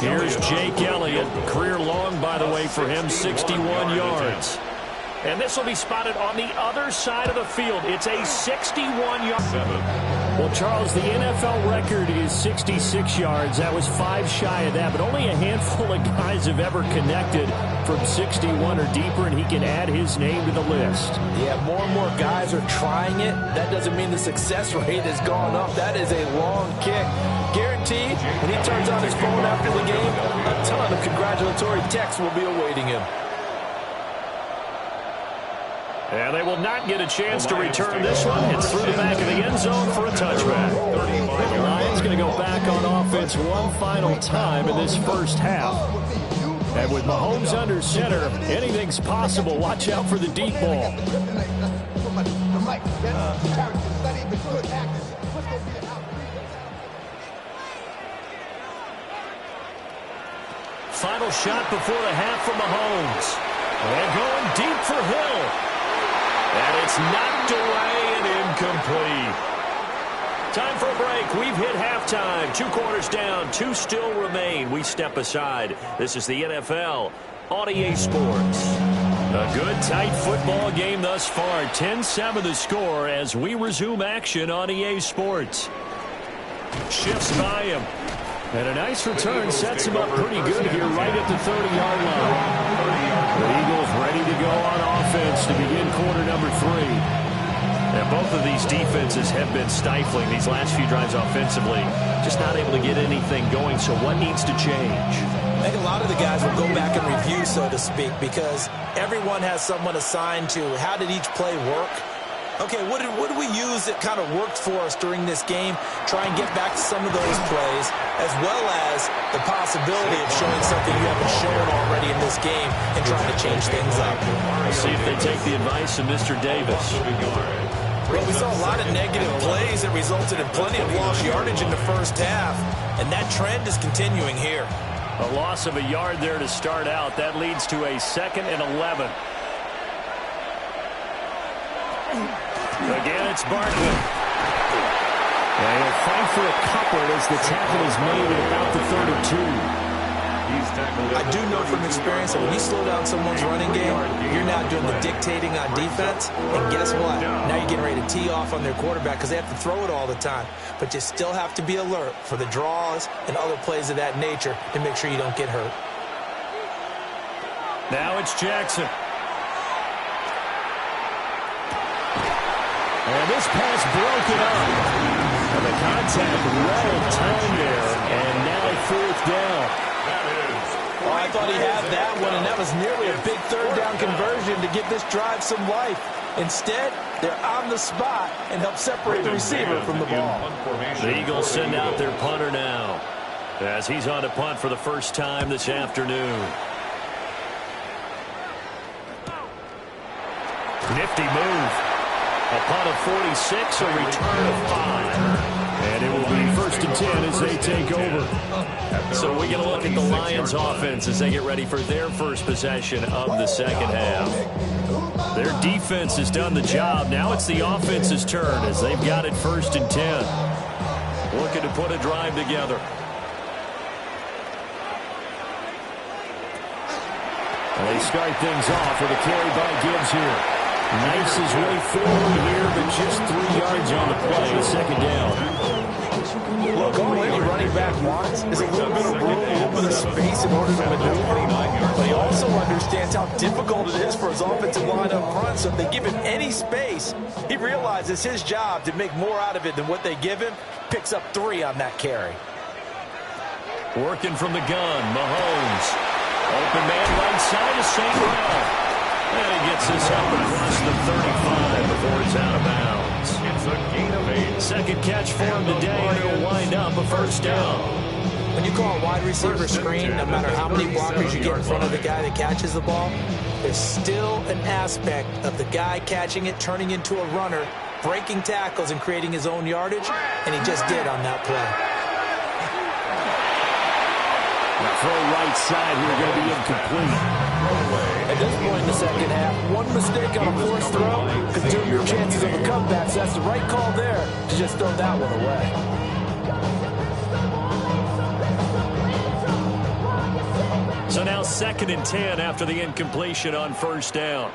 [SPEAKER 1] Here's Jake Elliott. Career long, by the way, for him, 61 yards. And this will be spotted on the other side of the field. It's a 61-yard. Well, Charles, the NFL record is 66 yards. That was 5 shy of that, but only a handful of guys have ever connected from 61 or deeper, and he can add his name to the list.
[SPEAKER 5] Yeah, more and more guys are trying it. That doesn't mean the success rate has gone up. That is a long kick. Guaranteed, when he turns on his phone after the game, a ton of congratulatory texts will be awaiting him.
[SPEAKER 1] And they will not get a chance to return this one. It's through the back of the end zone for a touchback. The Lions going to go back on offense one final time in this first half. And with Mahomes under center, anything's possible. Watch out for the deep ball. Final shot before the half from Mahomes. And going deep for Hill. And it's knocked away and incomplete. Time for a break. We've hit halftime. 2 quarters down. 2 still remain. We step aside. This is the NFL on EA Sports. A good, tight football game thus far. 10-7 the score as we resume action on EA Sports. Shifts by him. And a nice return sets him up pretty good here right at the 30-yard line. The Eagles ready to go on offense to begin quarter number 3. And both of these defenses have been stifling these last few drives offensively. Just not able to get anything going, so what needs to change?
[SPEAKER 2] I think a lot of the guys will go back and review, so to speak, because everyone has someone assigned to how did each play work. Okay, what did we use that kind of worked for us during this game? Try and get back to some of those plays, as well as the possibility of showing something you haven't shown already in this game and trying to change things up.
[SPEAKER 1] We'll see if they take the advice of Mr. Davis.
[SPEAKER 2] Well, we saw a lot of negative plays that resulted in plenty of lost yardage in the first half, and that trend is continuing here.
[SPEAKER 1] A loss of a yard there to start out. That leads to a 2nd and 11. Again, it's Barkley. And he'll fight for a couple as the tackle is made at about the 32.
[SPEAKER 2] I do know from experience that when you slow down someone's running game, you're now doing the dictating on defense. And guess what? Now you're getting ready to tee off on their quarterback because they have to throw it all the time. But you still have to be alert for the draws and other plays of that nature to make sure you don't get hurt.
[SPEAKER 1] Now it's Jackson. And this pass broken up. And the contact well timed there. And now 4th down.
[SPEAKER 5] Oh, I thought he had that one, and that was nearly a big 3rd down conversion to give this drive some life. Instead, they're on the spot and help separate the receiver from the ball.
[SPEAKER 1] The Eagles send out their punter now as he's on to punt for the first time this afternoon. Nifty move. A punt of 46, a return of 5. And it will be 1st and 10 as they take over. So we're going to look at the Lions offense as they get ready for their first possession of the second half. Their defense has done the job. Now it's the offense's turn as they've got it 1st and 10. Looking to put a drive together. And they start things off with a carry by Gibbs here. Knifes his way forward here, but just 3 yards on the play. 2nd down.
[SPEAKER 5] Look, all any running back wants is a little bit of room, a little bit of space in order to maneuver. But he also understands how difficult it is for his offensive line up front. So if they give him any space, he realizes his job to make more out of it than what they give him. Picks up 3 on that carry.
[SPEAKER 1] Working from the gun, Mahomes. Open man right side of St. Brown. And he gets this up across the 35 before it's out of bounds.
[SPEAKER 3] It's a gain of 8.
[SPEAKER 1] 2nd catch for him today, and he'll wind up a 1st down.
[SPEAKER 2] When you call a wide receiver screen, no matter how many blockers you get in front of the guy that catches the ball, there's still an aspect of the guy catching it, turning into a runner, breaking tackles and creating his own yardage, and he just did on that play.
[SPEAKER 1] Throw right side here, going to be incomplete.
[SPEAKER 5] At this point in the second half, one mistake on a forced throw could doom your chances of a comeback. So that's the right call there to just throw that one away.
[SPEAKER 1] So now 2nd and 10 after the incompletion on 1st down.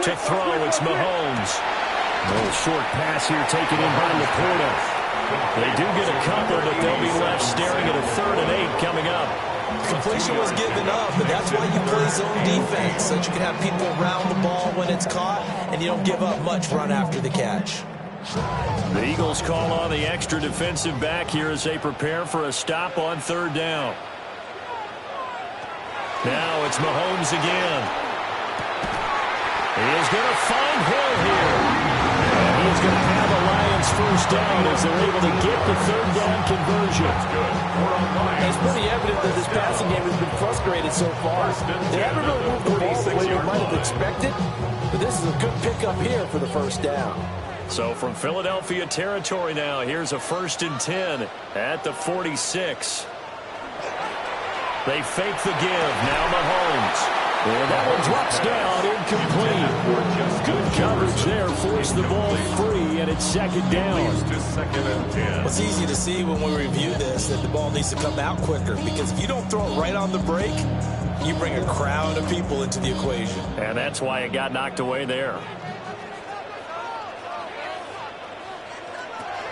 [SPEAKER 1] To throw, it's Mahomes. A little short pass here taken in by Laporta. They do get a couple, but they'll be left staring at a 3rd and 8 coming up.
[SPEAKER 2] Completion was given up, but that's why you play zone defense, so that you can have people around the ball when it's caught, and you don't give up much run after the catch.
[SPEAKER 1] The Eagles call on the extra defensive back here as they prepare for a stop on 3rd down. Now it's Mahomes again. He is going to find Hill here. And he is going to have a Lions first down as they're able to get the 3rd down conversion.
[SPEAKER 5] It's pretty evident that this passing game has been frustrated so far. They haven't really moved the ball the way you might have expected, but this is a good pickup here for the first down.
[SPEAKER 1] So from Philadelphia territory now, here's a 1st and 10 at the 46. They fake the give. Now Mahomes. And that one drops down, incomplete. Good coverage there, forced the ball free, and it's 2nd down.
[SPEAKER 2] It's easy to see when we review this that the ball needs to come out quicker, because if you don't throw it right on the break, you bring a crowd of people into the equation.
[SPEAKER 1] And that's why it got knocked away there.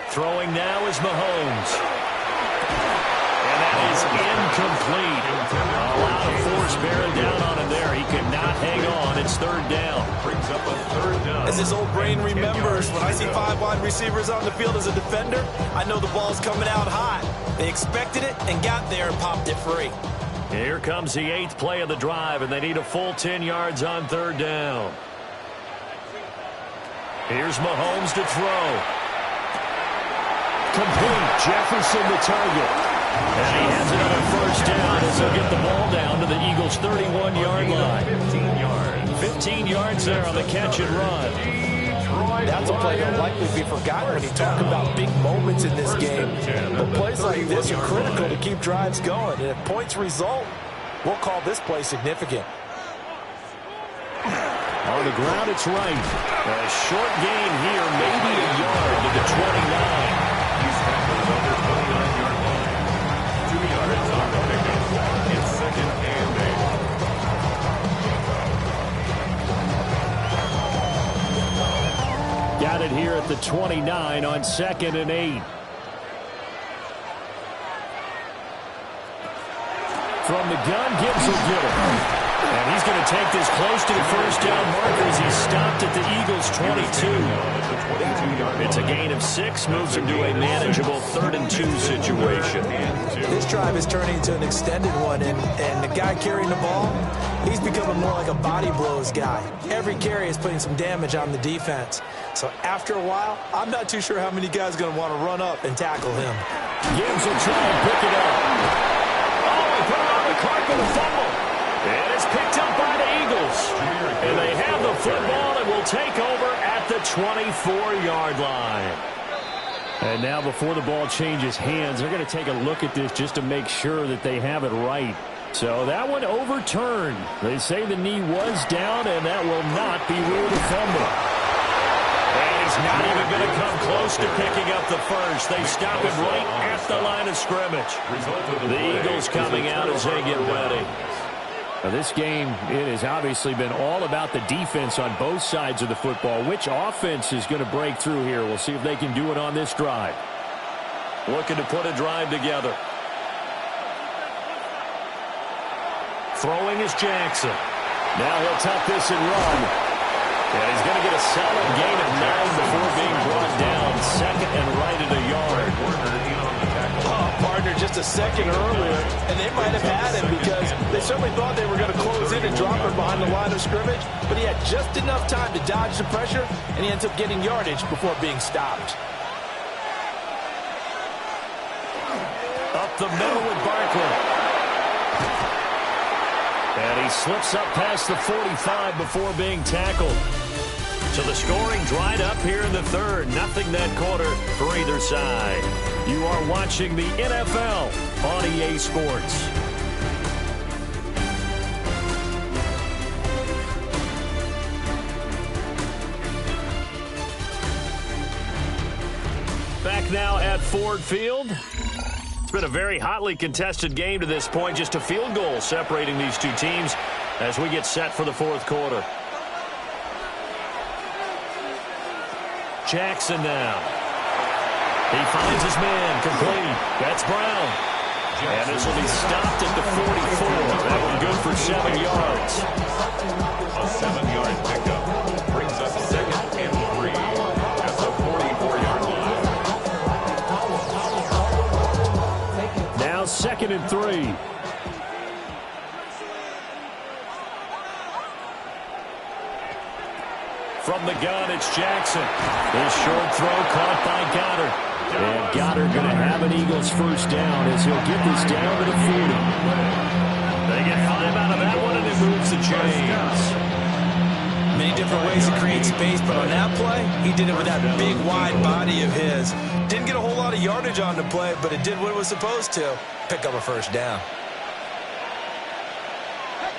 [SPEAKER 1] Throwing now is Mahomes. And that is incomplete. A lot of force bearing down on him there. He could not hang on. It's 3rd down.
[SPEAKER 3] Brings up a 3rd down.
[SPEAKER 2] As his old brain remembers, when I see 5 wide receivers on the field as a defender, I know the ball's coming out hot. They expected it and got there and popped it free.
[SPEAKER 1] Here comes the 8th play of the drive, and they need a full 10 yards on 3rd down. Here's Mahomes to throw. Complete. Jefferson the target. And he has another first down as they'll get the ball down to the Eagles' 31-yard line.
[SPEAKER 3] 15 yards.
[SPEAKER 1] 15 yards there on the catch and run.
[SPEAKER 5] That's a play that'll likely be forgotten when you talk about big moments in this game. But plays like this are critical to keep drives going. And if points result, we'll call this play significant.
[SPEAKER 1] On the ground, it's right. A short gain here, maybe a yard to the 29.
[SPEAKER 3] He's tackled under 29-yard line. 2 yards on the pickup. It's 2nd and 8.
[SPEAKER 1] Got it here at the 29 on 2nd and 8. From the gun, Gibbs will get it. And he's going to take this close to the first down marker as he's stopped at the Eagles' 22. It's a gain of 6, moves him to a manageable 3rd and 2 situation.
[SPEAKER 2] This drive is turning into an extended one, and the guy carrying the ball, he's becoming more like a body blows guy. Every carry is putting some damage on the defense. So after a while, I'm not too sure how many guys are going to want to run up and tackle him.
[SPEAKER 1] Gibbs will try and pick it up. Oh, he put it on the cart for the fumble. And it's picked up by the Eagles. And they have the football and will take over at the 24-yard line. And now before the ball changes hands, they're going to take a look at this just to make sure that they have it right. So that one overturned. They say the knee was down, and that will not be ruled a fumble. And he's not even going to come close to picking up the first. They stop him right at the line of scrimmage. The Eagles coming out as they get ready. Now this game, it has obviously been all about the defense on both sides of the football. Which offense is going to break through here? We'll see if they can do it on this drive. Looking to put a drive together. Throwing is Jackson. Now he'll tuck this and run. And he's going to get a solid gain of 9 before being brought down. 2nd and right at a yard.
[SPEAKER 5] Partner just a second earlier, and they might have had him because they certainly thought they were going to close in and drop him behind the line of scrimmage, but he had just enough time to dodge the pressure, and he ends up getting yardage before being stopped.
[SPEAKER 1] Up the middle with Barkley. And he slips up past the 45 before being tackled. So the scoring dried up here in the 3rd. Nothing that quarter for either side. You are watching the NFL on EA Sports. Back now at Ford Field. It's been a very hotly contested game to this point. Just a field goal separating these two teams as we get set for the 4th quarter. Jackson now. He finds his man, complete. That's Brown. And this will be stopped at the 44. That one good for 7 yards.
[SPEAKER 3] A 7-yard pickup brings up 2nd and 3 at the 44-yard line.
[SPEAKER 1] Now 2nd and 3. From the gun, it's Jackson. His short throw caught by Goddard. And Goddard going to have an Eagles first down as he'll get this down to the 40. They get 5 out of that one, and it moves the chains.
[SPEAKER 2] Many different ways to create space, but on that play, he did it with that big, wide body of his. Didn't get a whole lot of yardage on the play, but it did what it was supposed to. Pick up a first down.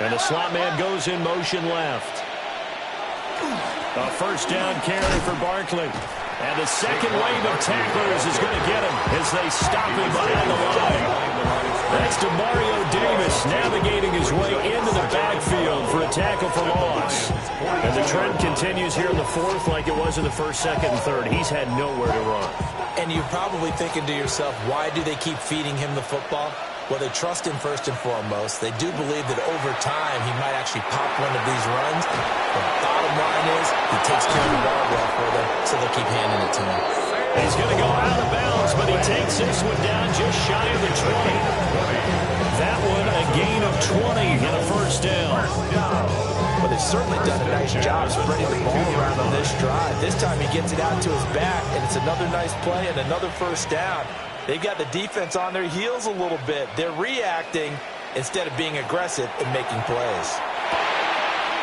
[SPEAKER 1] And the slot man goes in motion left. A first down carry for Barkley. And the second wave of tacklers is going to get him as they stop him behind the line. That's DeMario Davis navigating his way into the backfield for a tackle for loss. And the trend continues here in the 4th like it was in the 1st, 2nd, and 3rd. He's had nowhere to run.
[SPEAKER 2] And you're probably thinking to yourself, why do they keep feeding him the football? Well, they trust him first and foremost. They do believe that over time he might actually pop one of these runs. The bottom line is he takes care of the ball well for them, so they'll keep handing it to him.
[SPEAKER 1] He's going to go out of bounds, but he takes this one down just shy of the 20. That one a gain of 20 and a first down.
[SPEAKER 2] But they've certainly done a nice job spreading the ball around on this drive. This time he gets it out to his back, and it's another nice play and another first down. They've got the defense on their heels a little bit. They're reacting instead of being aggressive and making plays.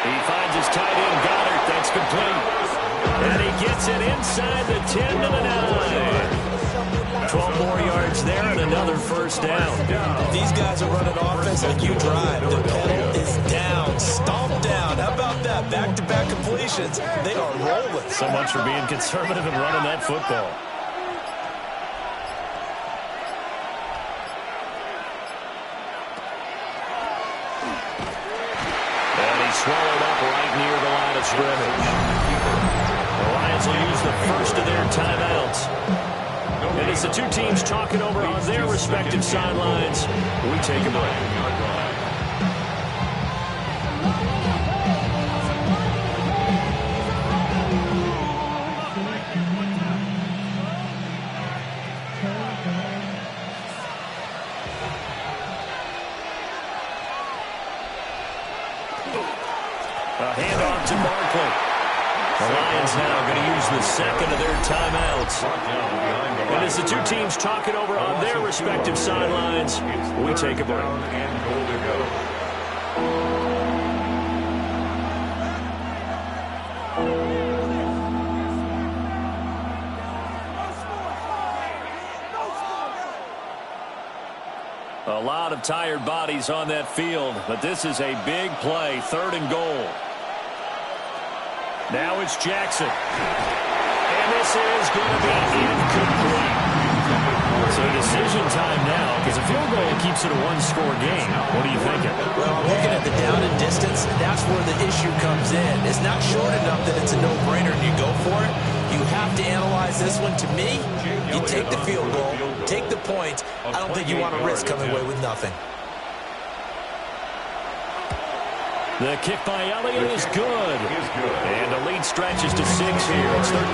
[SPEAKER 1] He finds his tight end, Goddard. That's complete. And he gets it inside the 10 to the 9. 12 more yards there and another first down.
[SPEAKER 2] These guys are running offense like you drive. The pedal is down, stomped down. How about that? Back-to-back completions. They are rolling.
[SPEAKER 1] So much for being conservative and running that football. Swallowed up right near the line of scrimmage. The Lions will use the first of their timeouts. And as the two teams talking over on their respective sidelines, we take a break. A handoff to Barkley. The Lions now going to use the second of their timeouts. And as the two teams talking over on their respective sidelines, we take a break. A lot of tired bodies on that field, but this is a big play, 3rd and goal. Now it's Jackson. And this is going to be incomplete. So decision time now, because a field goal keeps it a one-score game. What are you thinking?
[SPEAKER 2] Well, I'm looking at the down and distance, and that's where the issue comes in. It's not short enough that it's a no-brainer and you go for it. You have to analyze this one. To me, you take the field goal, take the point. I don't think you want to risk coming away with nothing.
[SPEAKER 1] The kick by Elliott is good. And the lead stretches to 6 here. It's 13-7.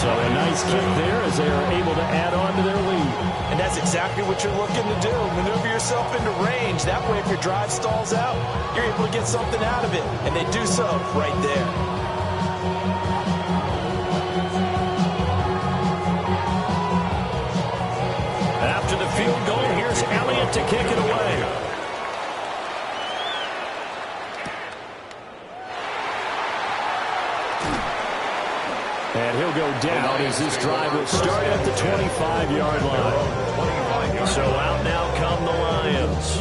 [SPEAKER 1] So a nice kick there as they are able to add on to their lead.
[SPEAKER 2] And that's exactly what you're looking to do. Maneuver yourself into range. That way, if your drive stalls out, you're able to get something out of it. And they do so right there.
[SPEAKER 1] After the field goal, here's Elliott to kick it away. And he'll go down as this drive will start at the 25-yard line. So out now come the Lions.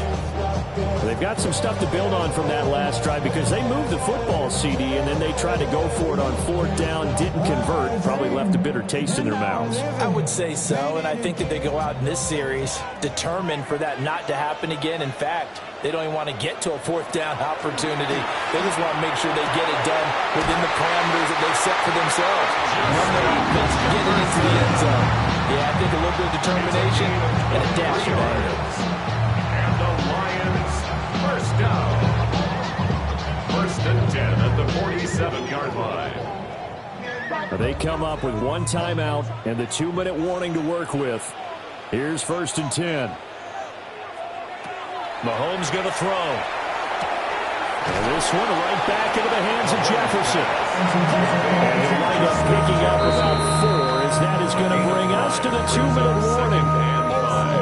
[SPEAKER 1] They've got some stuff to build on from that last drive because they moved the football, CD, and then they tried to go for it on 4th down, didn't convert, probably left a bitter taste in their mouths.
[SPEAKER 2] I would say so, and I think that they go out in this series determined for that not to happen again. In fact, they don't even want to get to a 4th down opportunity. They just want to make sure they get it done within the parameters that they've set for themselves. Run their offense, get it into the end zone. Yeah, I think a little bit of determination and a dash of anger.
[SPEAKER 3] And the Lions, first down. 1st and 10 at the 47-yard line.
[SPEAKER 1] They come up with 1 timeout and the 2-minute warning to work with. Here's 1st and 10. Mahomes going to throw. And this one right back into the hands of Jefferson. And he'll wind up picking up about 4 as that is going to bring us to the 2-minute warning.
[SPEAKER 3] And 5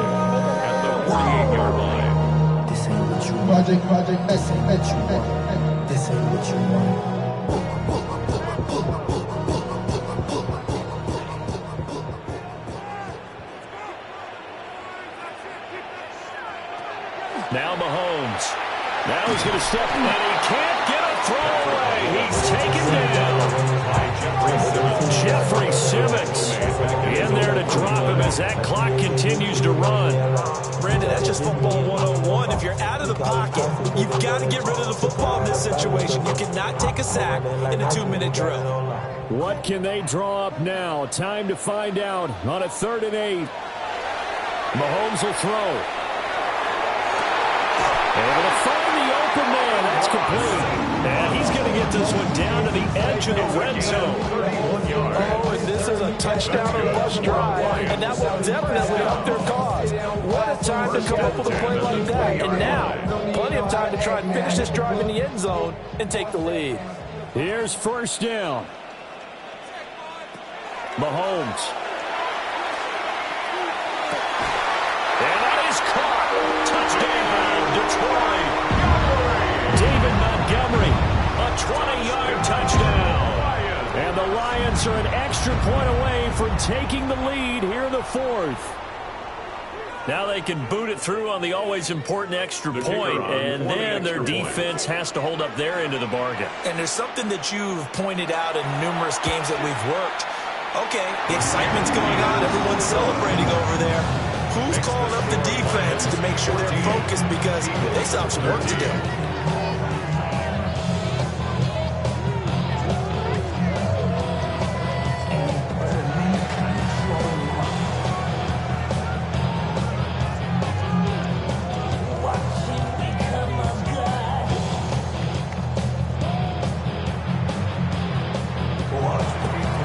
[SPEAKER 3] at the 48-yard line.
[SPEAKER 6] This ain't what you want. Project, this ain't what you want. This ain't what you want.
[SPEAKER 1] Now Mahomes. Now he's going to step, and he can't get a throw away. He's taken down. Jeffrey Simmons in there to drop him as that clock continues to run.
[SPEAKER 2] Brandon, that's just football 101. If you're out of the pocket, you've got to get rid of the football in this situation. You cannot take a sack in a 2-minute drill.
[SPEAKER 1] What can they draw up now? Time to find out on a 3rd and 8. Mahomes will throw. Able to find the open man. That's complete. And he's going to get this one down to the edge of the red zone.
[SPEAKER 2] Oh, and this is a touchdown or bust drive. And that will definitely help their cause. What a time to come up with a play like that. And now, plenty of time to try and finish this drive in the end zone and take the lead.
[SPEAKER 1] Here's 1st down. Mahomes. And that is caught. Touchdown, Detroit. David Montgomery, a 20-yard touchdown. And the Lions are an extra point away from taking the lead here in the 4th. Now they can boot it through on the always important extra point, and then their defense has to hold up their end of the bargain.
[SPEAKER 2] And there's something that you've pointed out in numerous games that we've worked. Okay, the excitement's going on. Everyone's celebrating over there. Who's calling up the defense to make sure they're focused because they still have some work to do?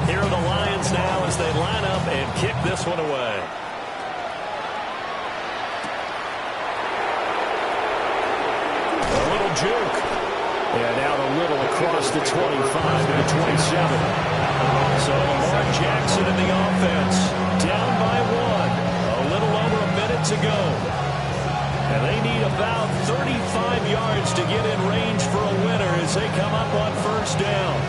[SPEAKER 1] Here are the Lions now as they line up and kick this one away. A little juke. And out a little across the 25 to the 27. So Lamar Jackson in the offense. Down by 1. A little over a minute to go. And they need about 35 yards to get in range for a winner as they come up on 1st down.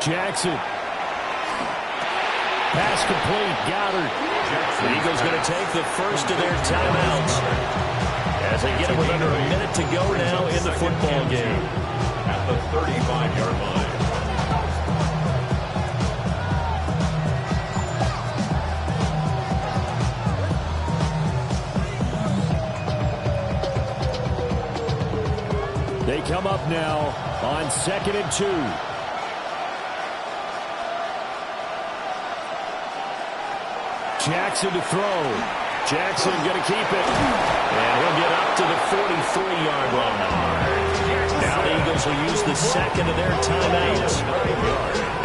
[SPEAKER 1] Jackson. Pass complete. Goddard. The Eagles going to take the first of their timeouts as they get it with under a minute to go now in the football game.
[SPEAKER 3] At the 35-yard line.
[SPEAKER 1] They come up now on 2nd and 2. Jackson to throw. Jackson going to keep it. And he'll get up to the 43-yard line. Now the Eagles will use the second of their timeouts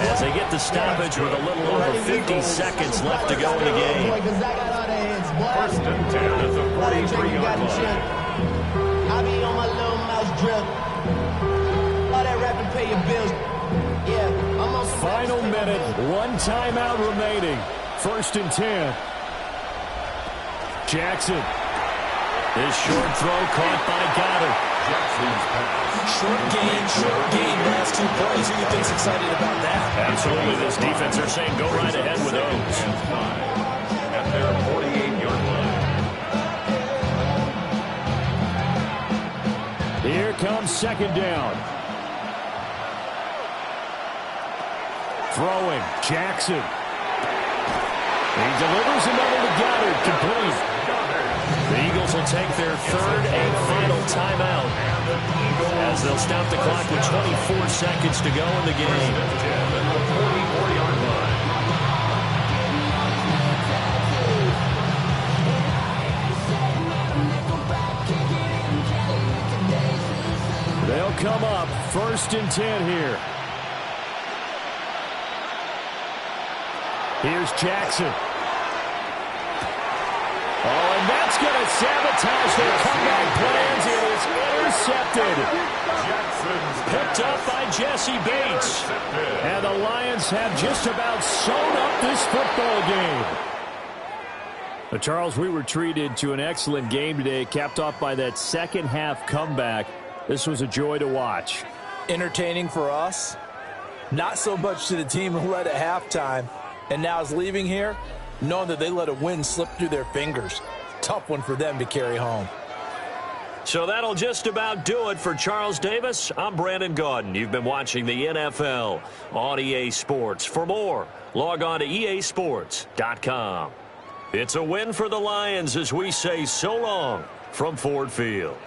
[SPEAKER 1] as they get the stoppage with a little over 50 seconds left to go in the game.
[SPEAKER 3] 1st and 10 at the 43-yard line.
[SPEAKER 4] I be on my little mouse drill. All that rap to pay your bills. Yeah, I'm on some
[SPEAKER 1] Final minute, 1 timeout remaining. 1st and 10. Jackson. His short throw caught by Goddard.
[SPEAKER 3] Jackson's pass.
[SPEAKER 2] Short gain, last 2 plays. Who do you think's excited about that?
[SPEAKER 1] Absolutely. This defense are saying go right ahead with those.
[SPEAKER 3] At their 48-yard line.
[SPEAKER 1] Here comes second down. Throwing, Jackson. He delivers another to Goddard, complete. The Eagles will take their third and final timeout as they'll stop the clock with 24 seconds to go in the game. They'll come up 1st and 10 here. Here's Jackson. Oh, and that's going to sabotage their comeback plans. It is intercepted. Picked up by Jesse Bates. And the Lions have just about sewn up this football game. Charles, we were treated to an excellent game today, capped off by that second half comeback. This was a joy to watch.
[SPEAKER 5] Entertaining for us. Not so much to the team who led at halftime and now is leaving here, knowing that they let a win slip through their fingers. Tough one for them to carry home.
[SPEAKER 1] So that'll just about do it for Charles Davis. I'm Brandon Gaudin. You've been watching the NFL on EA Sports. For more, log on to easports.com. It's a win for the Lions as we say so long from Ford Field.